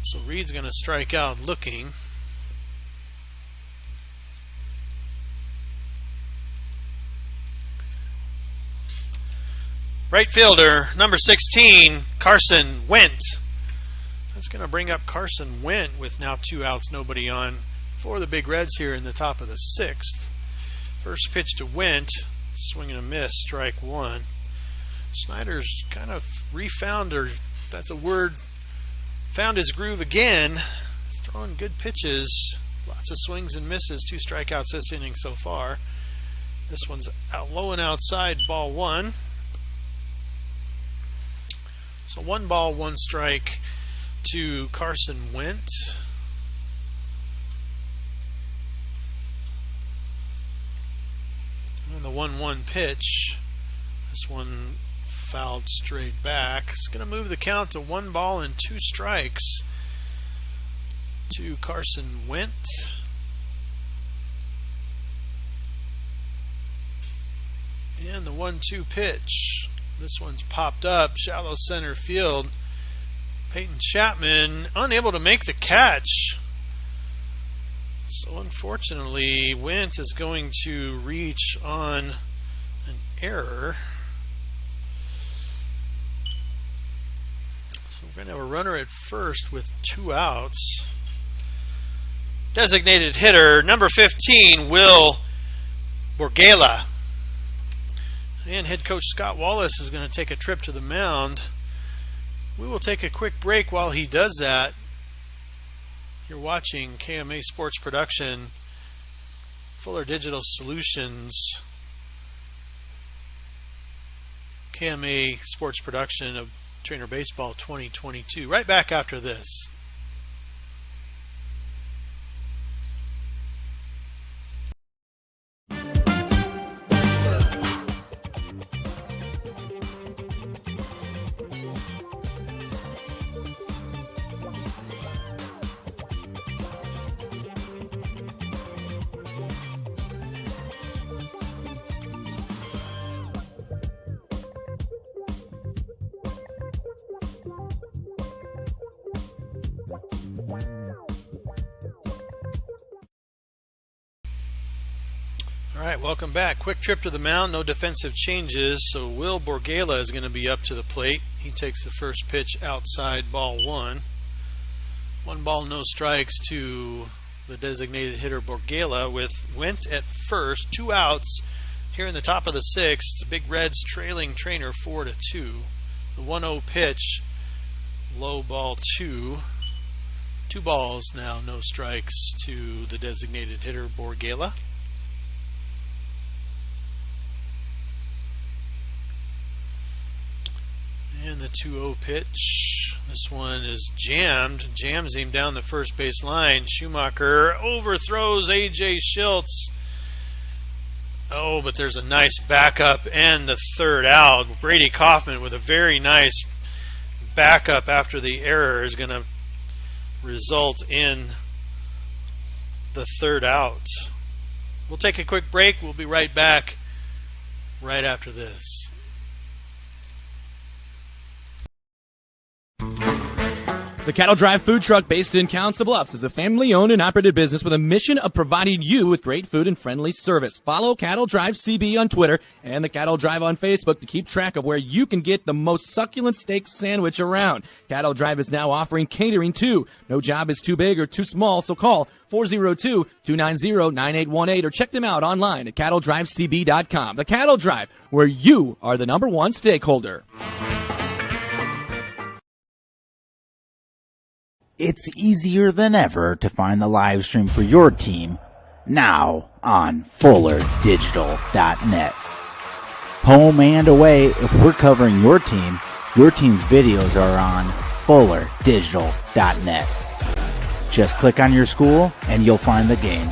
Speaker 1: So Reed's going to strike out looking. Right fielder, number 16, Carson Wendt. That's going to bring up Carson Wendt with now 2 outs, nobody on for the Big Reds here in the top of the 6th. First pitch to Wendt, swing and a miss, strike 1. Snyder's kind of refound, or that's a word, found his groove again. He's throwing good pitches, lots of swings and misses, 2 strikeouts this inning so far. This one's out low and outside, ball 1. So 1 ball, 1 strike to Carson Wendt. And the 1-1 pitch, this one fouled straight back. It's going to move the count to 1 ball and 2 strikes to Carson Wendt. And the 1-2 pitch. This one's popped up, shallow center field. Peyton Chapman unable to make the catch. So unfortunately, Wendt is going to reach on an error. So we're going to have a runner at first with 2 outs. Designated hitter, number 15, Will Borgela. And head coach Scott Wallace is going to take a trip to the mound. We will take a quick break while he does that. You're watching KMA Sports Production, Fuller Digital Solutions, KMA Sports Production of Treynor Baseball 2022. Right back after this. All right, welcome back. Quick trip to the mound, no defensive changes, so Will Borgela is going to be up to the plate. He takes the first pitch outside, ball 1. 1 ball, no strikes to the designated hitter Borgela with Went at first, 2 outs here in the top of the 6th. Big Reds trailing Treynor 4-2. The 1-0 pitch, low ball 2. 2 balls now, no strikes to the designated hitter Borgela. And the 2-0 pitch. This one is jammed. Jams him down the first base line. Schumacher overthrows A.J. Schiltz. Oh, but there's a nice backup and the 3rd out. Brady Kaufman with a very nice backup after the error is going to result in the 3rd out. We'll take a quick break. We'll be right back right after this.
Speaker 2: The Cattle Drive food truck based in Council Bluffs is a family-owned and operated business with a mission of providing you with great food and friendly service. Follow Cattle Drive CB on Twitter and the Cattle Drive on Facebook to keep track of where you can get the most succulent steak sandwich around. Cattle Drive is now offering catering too. No job is too big or too small, so call 402-290-9818 or check them out online at cattledrivecb.com. The Cattle Drive, where you are the #1 stakeholder.
Speaker 3: It's easier than ever to find the live stream for your team now on FullerDigital.net. Home and away, if we're covering your team's videos are on FullerDigital.net. Just click on your school and you'll find the game.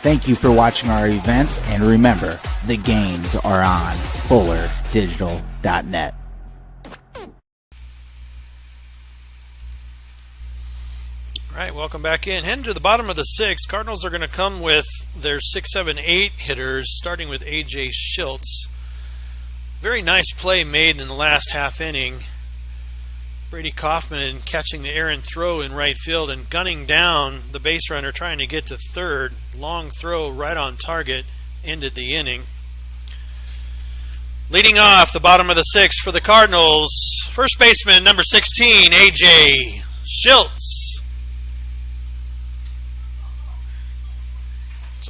Speaker 3: Thank you for watching our events, and remember, the games are on FullerDigital.net.
Speaker 1: All right, welcome back in. Heading to the bottom of the 6th. Cardinals are going to come with their 6, 7, 8 hitters, starting with A.J. Schiltz. Very nice play made in the last half inning. Brady Kaufman catching the errant throw in right field and gunning down the base runner trying to get to 3rd. Long throw right on target ended the inning. Leading off the bottom of the 6th for the Cardinals, first baseman number 16, A.J. Schiltz.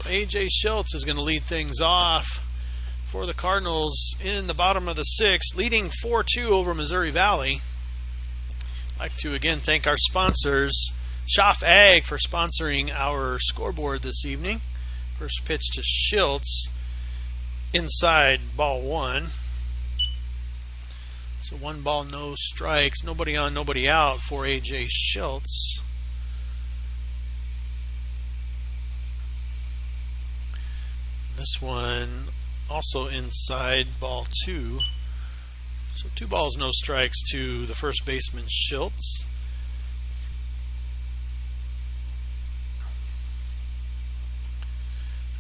Speaker 1: A.J. Schiltz is going to lead things off for the Cardinals in the bottom of the 6th, leading 4-2 over Missouri Valley. I'd like to again thank our sponsors, Schaff Ag, for sponsoring our scoreboard this evening. First pitch to Schiltz, inside ball 1. So 1 ball, no strikes, nobody on, nobody out for A.J. Schiltz. This one also inside ball 2. So 2 balls, no strikes to the first baseman Schiltz.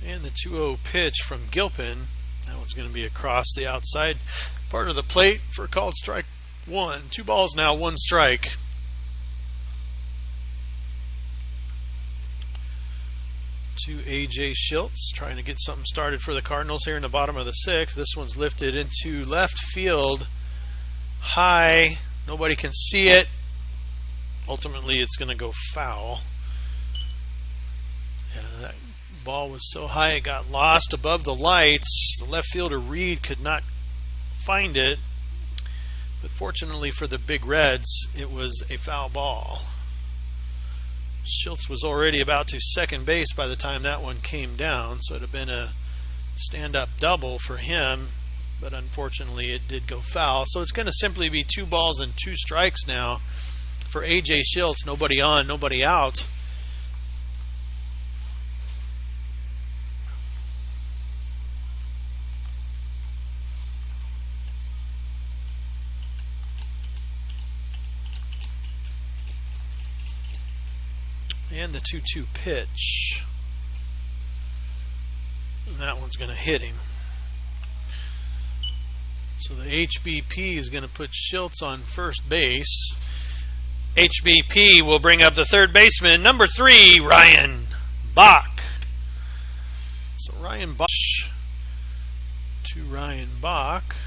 Speaker 1: And the 2-0 pitch from Gilpin. That one's going to be across the outside part of the plate for called strike 1. 2 balls now, 1 strike. To A.J. Schiltz, trying to get something started for the Cardinals here in the bottom of the 6th. This one's lifted into left field high. Nobody can see it. Ultimately, it's going to go foul. Yeah, that ball was so high it got lost above the lights. The left fielder Reed could not find it. But fortunately for the Big Reds, it was a foul ball. Schiltz was already about to second base by the time that one came down, so it would have been a stand-up double for him, but unfortunately it did go foul. So it's going to simply be 2 balls and 2 strikes now for A.J. Schiltz. Nobody on, nobody out. And the 2-2 pitch. And that one's going to hit him. So the HBP is going to put Schiltz on first base. HBP will bring up the third baseman, number 3, Ryan Bach. So Ryan Bach to Ryan Bach.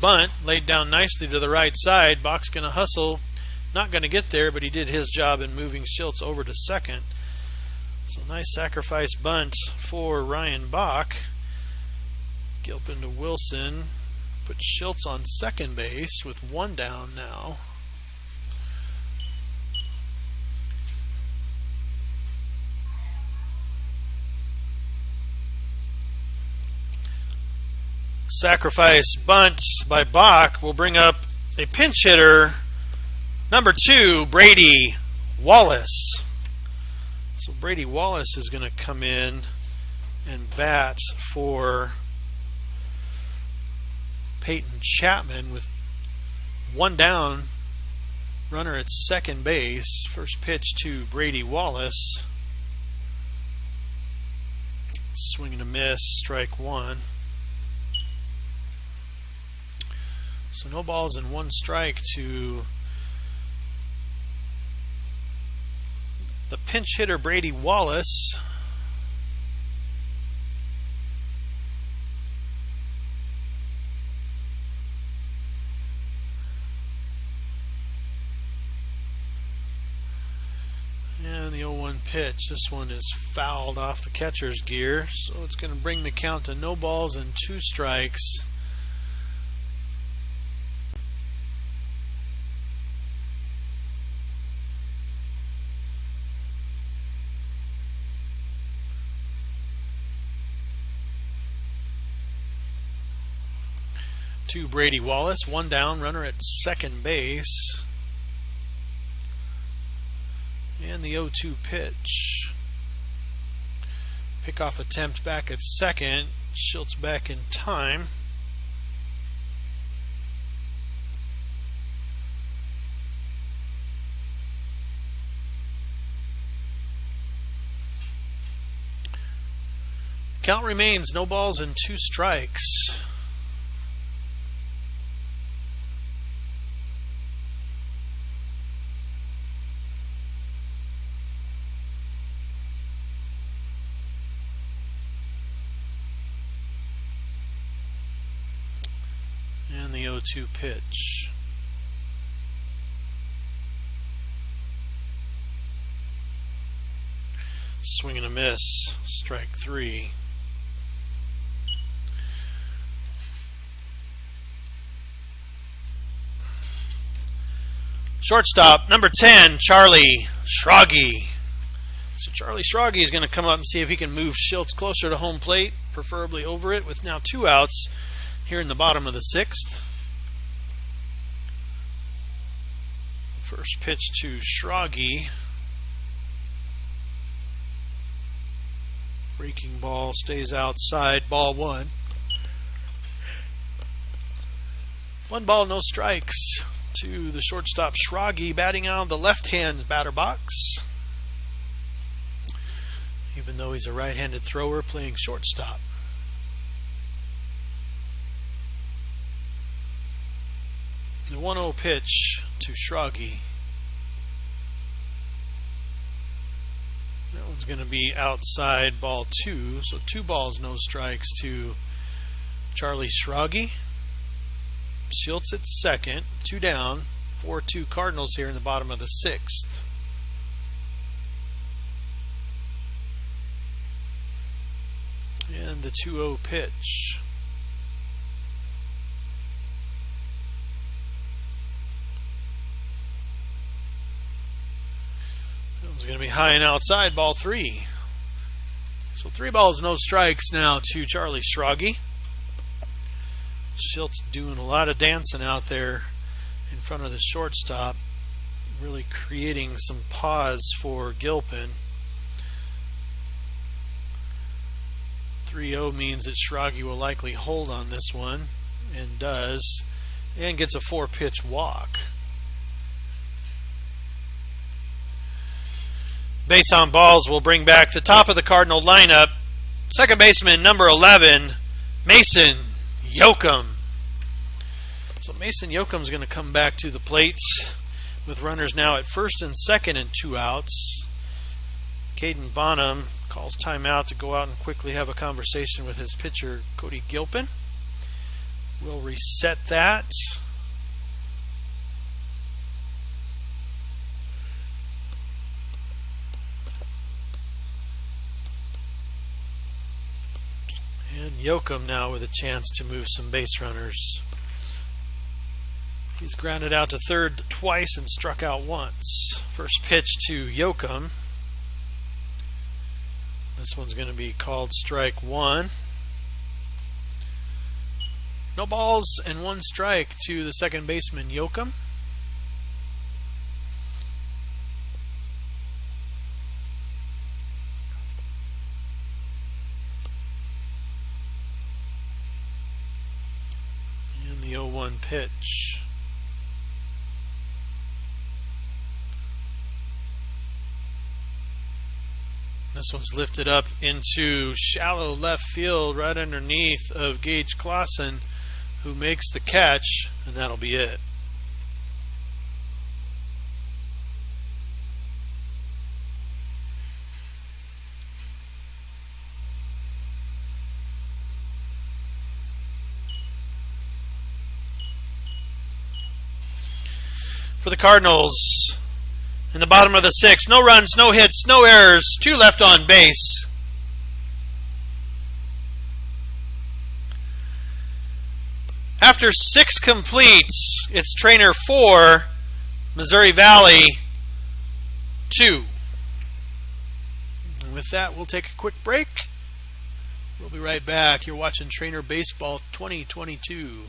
Speaker 1: bunt laid down nicely to the right side. Bach's going to hustle. Not going to get there, but he did his job in moving Schultz over to second. So nice sacrifice bunt for Ryan Bach. Gilpin to Wilson. Put Schultz on second base with one down now. Sacrifice bunt by Bach will bring up a pinch hitter, number 2, Brady Wallace. So Brady Wallace is going to come in and bat for Peyton Chapman with one down, runner at second base. First pitch to Brady Wallace. Swing and a miss, strike one. So no balls and one strike to the pinch hitter Brady Wallace. And the 0-1 pitch. This one is fouled off the catcher's gear, so it's going to bring the count to no balls and two strikes. To Brady Wallace, one down, runner at second base. And the 0-2 pitch. Pickoff attempt back at second. Schultz back in time. Count remains no balls and two strikes. And the 0-2 pitch. Swing and a miss, strike three. Shortstop, number 10, Charlie Schrage. So Charlie Schrage is going to come up and see if he can move Schultz closer to home plate, preferably over it, with now two outs here in the bottom of the sixth. First pitch to Schrage. Breaking ball stays outside, ball one. 1 ball, no strikes to the shortstop Schrage, batting out of the left-hand batter box. Even though he's a right-handed thrower playing shortstop. The 1-0 pitch to Schrage. That one's going to be outside, ball two. So 2 balls, no strikes to Charlie Schrage. Schultz at second, 2 down, 4-2 Cardinals here in the bottom of the sixth. And the 2-0 pitch. That one's going to be high and outside, ball 3. So 3 balls, no strikes now to Charlie Schrage. Schultz doing a lot of dancing out there in front of the shortstop, really creating some pause for Gilpin. 3-0 means that Schrage will likely hold on this one, and does, and gets a 4-pitch walk. Base on balls will bring back the top of the Cardinal lineup. Second baseman number 11, Mason Yoakum. So Mason Yoakum is going to come back to the plate with runners now at first and second and 2 outs. Caden Bonham calls timeout to go out and quickly have a conversation with his pitcher Cody Gilpin. We'll reset that. And Yoakum now with a chance to move some base runners. He's grounded out to third twice and struck out once. First pitch to Yoakum. This one's going to be called strike one. No balls and one strike to the second baseman, Yoakum. And the 0-1 pitch. This one's lifted up into shallow left field right underneath of Gage Clausen, who makes the catch, and that'll be it. For the Cardinals, in the bottom of the sixth, no runs, no hits, no errors, 2 left on base. After 6 completes, it's Treynor 4, Missouri Valley 2. And with that, we'll take a quick break. We'll be right back. You're watching Treynor Baseball 2022.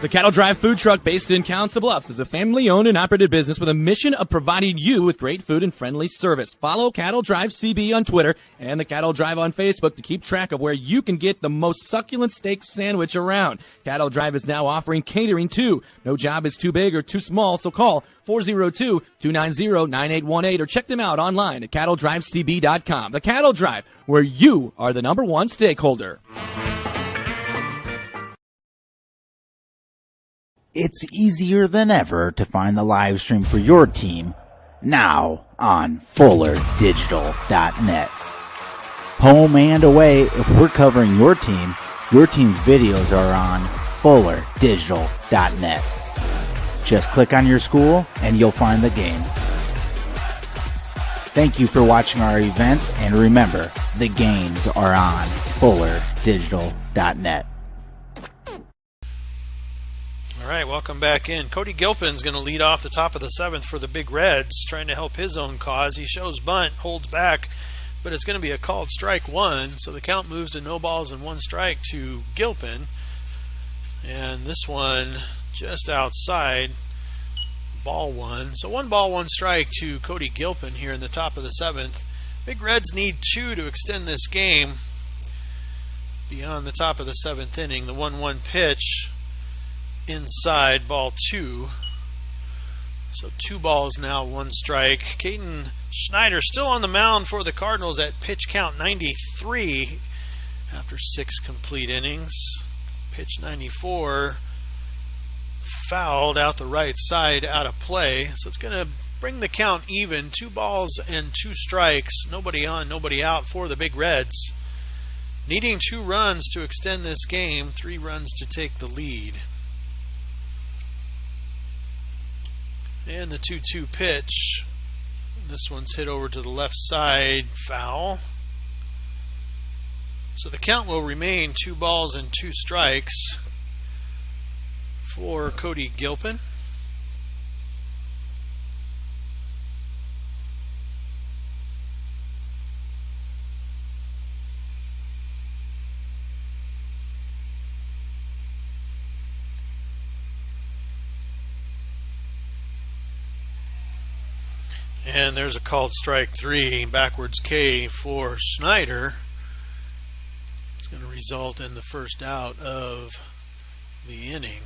Speaker 2: The Cattle Drive food truck based in Council Bluffs is a family-owned and operated business with a mission of providing you with great food and friendly service. Follow Cattle Drive CB on Twitter and the Cattle Drive on Facebook to keep track of where you can get the most succulent steak sandwich around. Cattle Drive is now offering catering too. No job is too big or too small, so call 402-290-9818 or check them out online at cattledrivecb.com. The Cattle Drive, where you are the #1 stakeholder.
Speaker 3: It's easier than ever to find the live stream for your team now on FullerDigital.net. Home and away, if we're covering your team's videos are on FullerDigital.net. Just click on your school and you'll find the game. Thank you for watching our events, and remember, the games are on FullerDigital.net.
Speaker 1: All right, welcome back in. Cody Gilpin's going to lead off the top of the 7th for the Big Reds, trying to help his own cause. He shows bunt, holds back, but it's going to be a called strike one, so the count moves to no balls and 1 strike to Gilpin. And this one just outside, ball 1. So 1 ball, 1 strike to Cody Gilpin here in the top of the 7th. Big Reds need 2 to extend this game beyond the top of the 7th inning. The 1-1 pitch inside, ball 2. So 2 balls now, 1 strike. Caden Schneider still on the mound for the Cardinals at pitch count 93 after 6 complete innings. Pitch 94 fouled out the right side, out of play. So it's going to bring the count even. 2 balls and 2 strikes. Nobody on, nobody out for the Big Reds. Needing 2 runs to extend this game, 3 runs to take the lead. And the 2-2 pitch. This one's hit over to the left side, foul. So the count will remain 2 balls and 2 strikes for Cody Gilpin. And there's a called strike 3, backwards K for Schneider. It's going to result in the first out of the inning.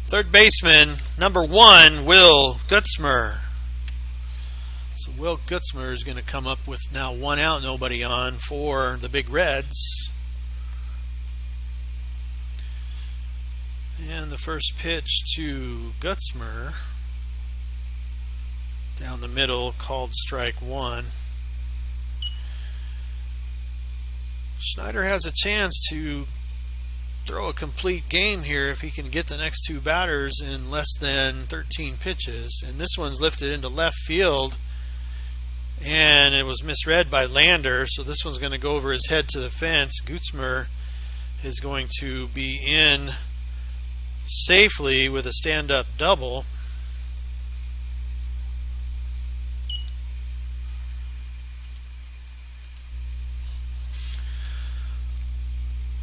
Speaker 1: Third baseman, number 1, Will Gutzmer. So Will Gutzmer is going to come up with now 1 out, nobody on for the Big Reds. And the first pitch to Gutzmer, down the middle, called strike 1. Schneider has a chance to throw a complete game here if he can get the next two batters in less than 13 pitches. And this one's lifted into left field, and it was misread by Lander, so this one's going to go over his head to the fence. Gutzmer is going to be in safely with a stand-up double.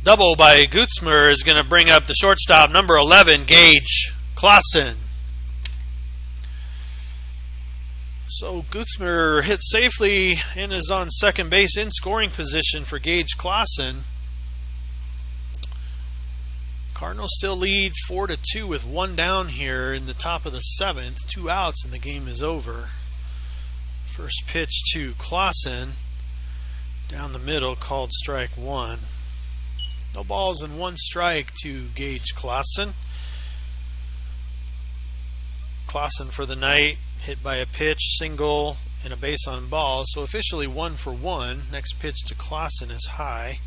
Speaker 1: Double by Gutzmer is going to bring up the shortstop, number 11, Gage Clausen. So Gutzmer hits safely and is on second base in scoring position for Gage Clausen. Cardinals still lead 4-2 with one down here in the top of the seventh. 2 outs and the game is over. First pitch to Clausen, down the middle, called strike one. No balls and 1 strike to Gage Clausen. Clausen for the night, hit by a pitch, single, and a base on balls. So officially 1 for 1. Next pitch to Clausen is high.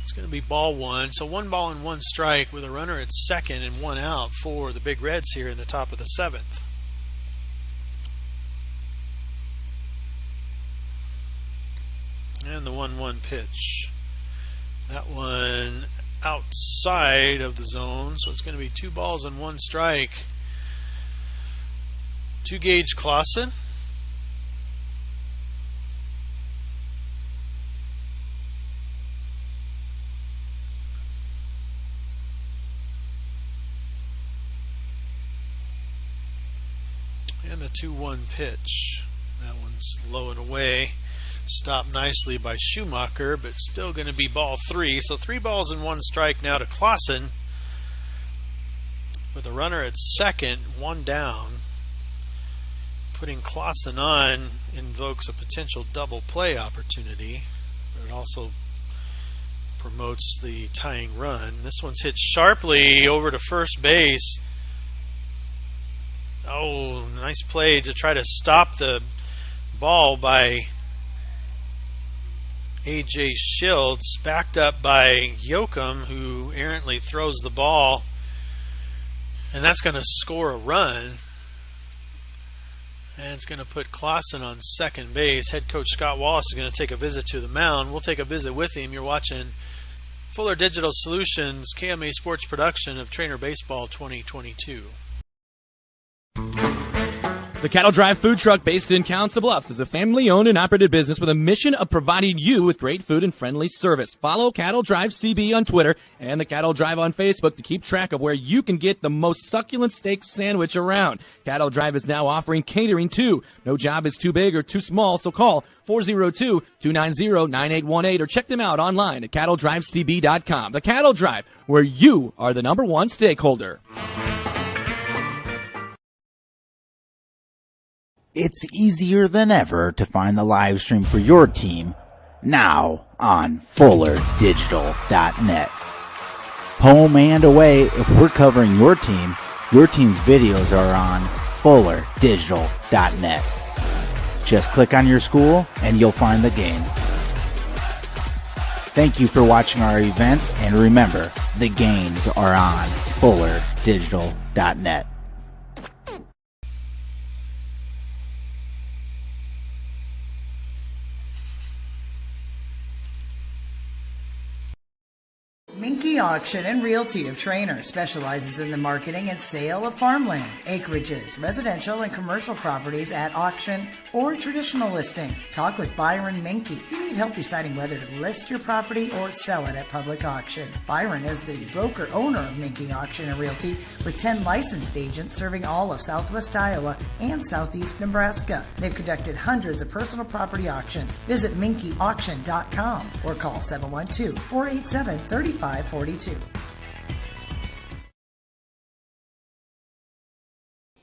Speaker 1: It's going to be ball 1. So 1 ball and 1 strike with a runner at second and 1 out for the Big Reds here in the top of the seventh. And the 1-1 pitch. That one outside of the zone, so it's going to be 2 balls and 1 strike to Gage Clausen. And the 2-1 pitch. That one's low and away. Stopped nicely by Schumacher, but still going to be ball 3. So 3 balls and 1 strike now to Clausen, with a runner at second, 1 down. Putting Clausen on invokes a potential double play opportunity, but it also promotes the tying run. This one's hit sharply over to first base. Oh, nice play to try to stop the ball by A.J. Schiltz, backed up by Yoakum, who errantly throws the ball, and that's going to score a run. And it's going to put Clausen on second base. Head coach Scott Wallace is going to take a visit to the mound. We'll take a visit with him. You're watching Fuller Digital Solutions, KMA Sports production of Treynor Baseball 2022.
Speaker 2: The Cattle Drive food truck based in Council Bluffs is a family-owned and operated business with a mission of providing you with great food and friendly service. Follow Cattle Drive CB on Twitter and the Cattle Drive on Facebook to keep track of where you can get the most succulent steak sandwich around. Cattle Drive is now offering catering too. No job is too big or too small, so call 402-290-9818 or check them out online at cattledrivecb.com. The Cattle Drive, where you are the #1 stakeholder.
Speaker 3: It's easier than ever to find the live stream for your team now on FullerDigital.net. Home and away, if we're covering your team's videos are on FullerDigital.net. Just click on your school and you'll find the game. Thank you for watching our events, and remember, the games are on FullerDigital.net.
Speaker 4: Minky Auction and Realty of Treynor specializes in the marketing and sale of farmland, acreages, residential and commercial properties at auction or traditional listings. Talk with Byron Minky. You need help deciding whether to list your property or sell it at public auction. Byron is the broker-owner of Minky Auction and Realty with 10 licensed agents serving all of southwest Iowa and southeast Nebraska. They've conducted hundreds of personal property auctions. Visit minkyauction.com or call 712-487-3542.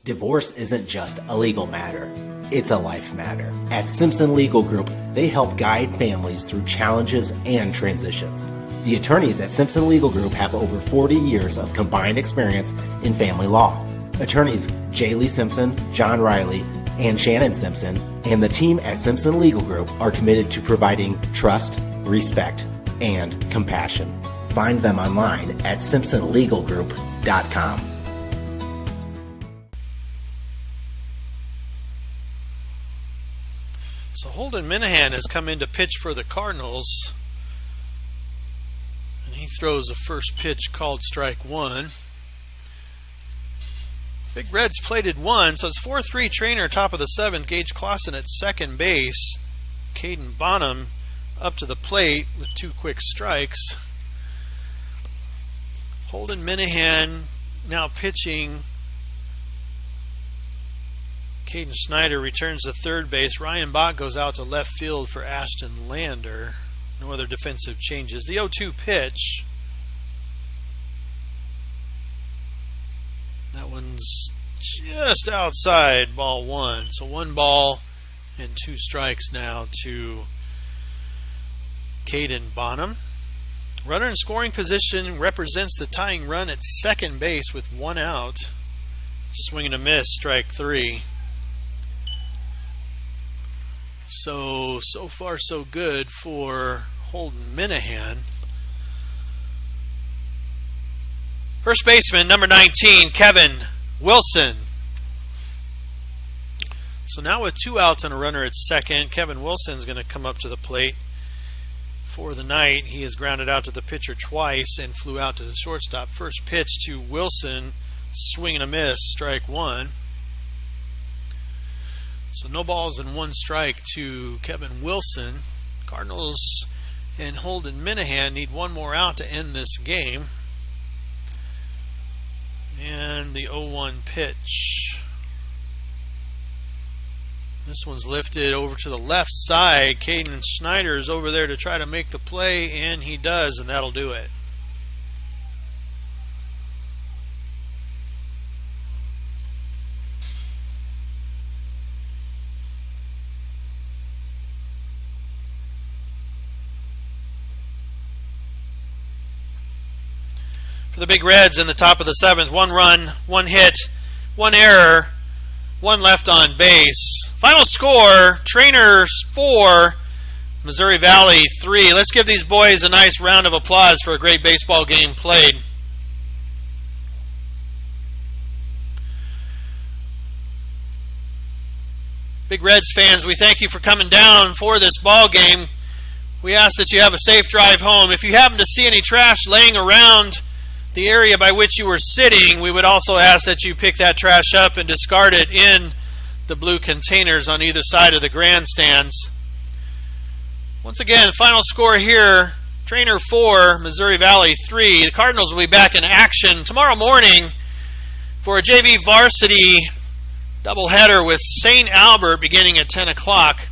Speaker 5: Divorce isn't just a legal matter, it's a life matter. At Simpson Legal Group, they help guide families through challenges and transitions. The attorneys at Simpson Legal Group have over 40 years of combined experience in family law. Attorneys J. Lee Simpson, John Riley, and Shannon Simpson, and the team at Simpson Legal Group are committed to providing trust, respect, and compassion. Find them online at simpsonlegalgroup.com.
Speaker 1: So Holden Minahan has come in to pitch for the Cardinals. And he throws a first pitch called strike one. Big Reds plated one, so it's 4-3 Treynor, top of the seventh. Gage Clausen at second base. Caden Bonham up to the plate with two quick strikes. Holden Minahan now pitching. Caden Snyder returns to third base. Ryan Bach goes out to left field for Ashton Lander. No other defensive changes. The 0-2 pitch. That one's just outside, ball one. So 1 ball and 2 strikes now to Caden Bonham. Runner in scoring position represents the tying run at second base with 1 out. Swing and a miss, strike 3. So far so good for Holden Minahan. First baseman, number 19, Kevin Wilson. So now with 2 outs and a runner at second, Kevin Wilson's going to come up to the plate for the night. He has grounded out to the pitcher twice and flew out to the shortstop. First pitch to Wilson, swing and a miss, strike 1. So no balls and 1 strike to Kevin Wilson. Cardinals and Holden Minahan need 1 more out to end this game. And the 0-1 pitch. This one's lifted over to the left side. Caden Snyder is over there to try to make the play, and he does, and that'll do it. For the Big Reds in the top of the 7th, 1 run, 1 hit, 1 error, 1 left on base. Final score, Treynor 4, Missouri Valley 3. Let's give these boys a nice round of applause for a great baseball game played. Big Reds fans, we thank you for coming down for this ball game. We ask that you have a safe drive home. If you happen to see any trash laying around the area by which you were sitting, we would also ask that you pick that trash up and discard it in the blue containers on either side of the grandstands. Once again, final score here, Treynor 4, Missouri Valley 3. The Cardinals will be back in action tomorrow morning for a JV varsity doubleheader with St. Albert beginning at 10 o'clock.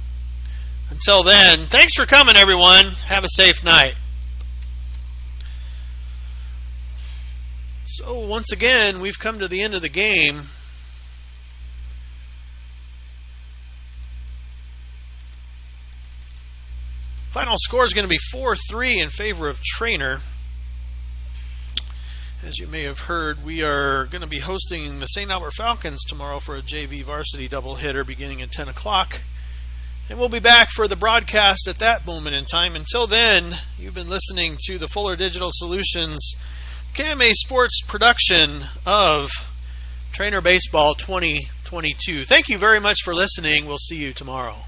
Speaker 1: Until then, thanks for coming, everyone. Have a safe night. So once again, we've come to the end of the game. Final score is going to be 4-3 in favor of Treynor. As you may have heard, we are going to be hosting the St. Albert Falcons tomorrow for a JV varsity doubleheader beginning at 10 o'clock. And we'll be back for the broadcast at that moment in time. Until then, you've been listening to the Fuller Digital Solutions KMA Sports production of Treynor Baseball 2022. Thank you very much for listening. We'll see you tomorrow.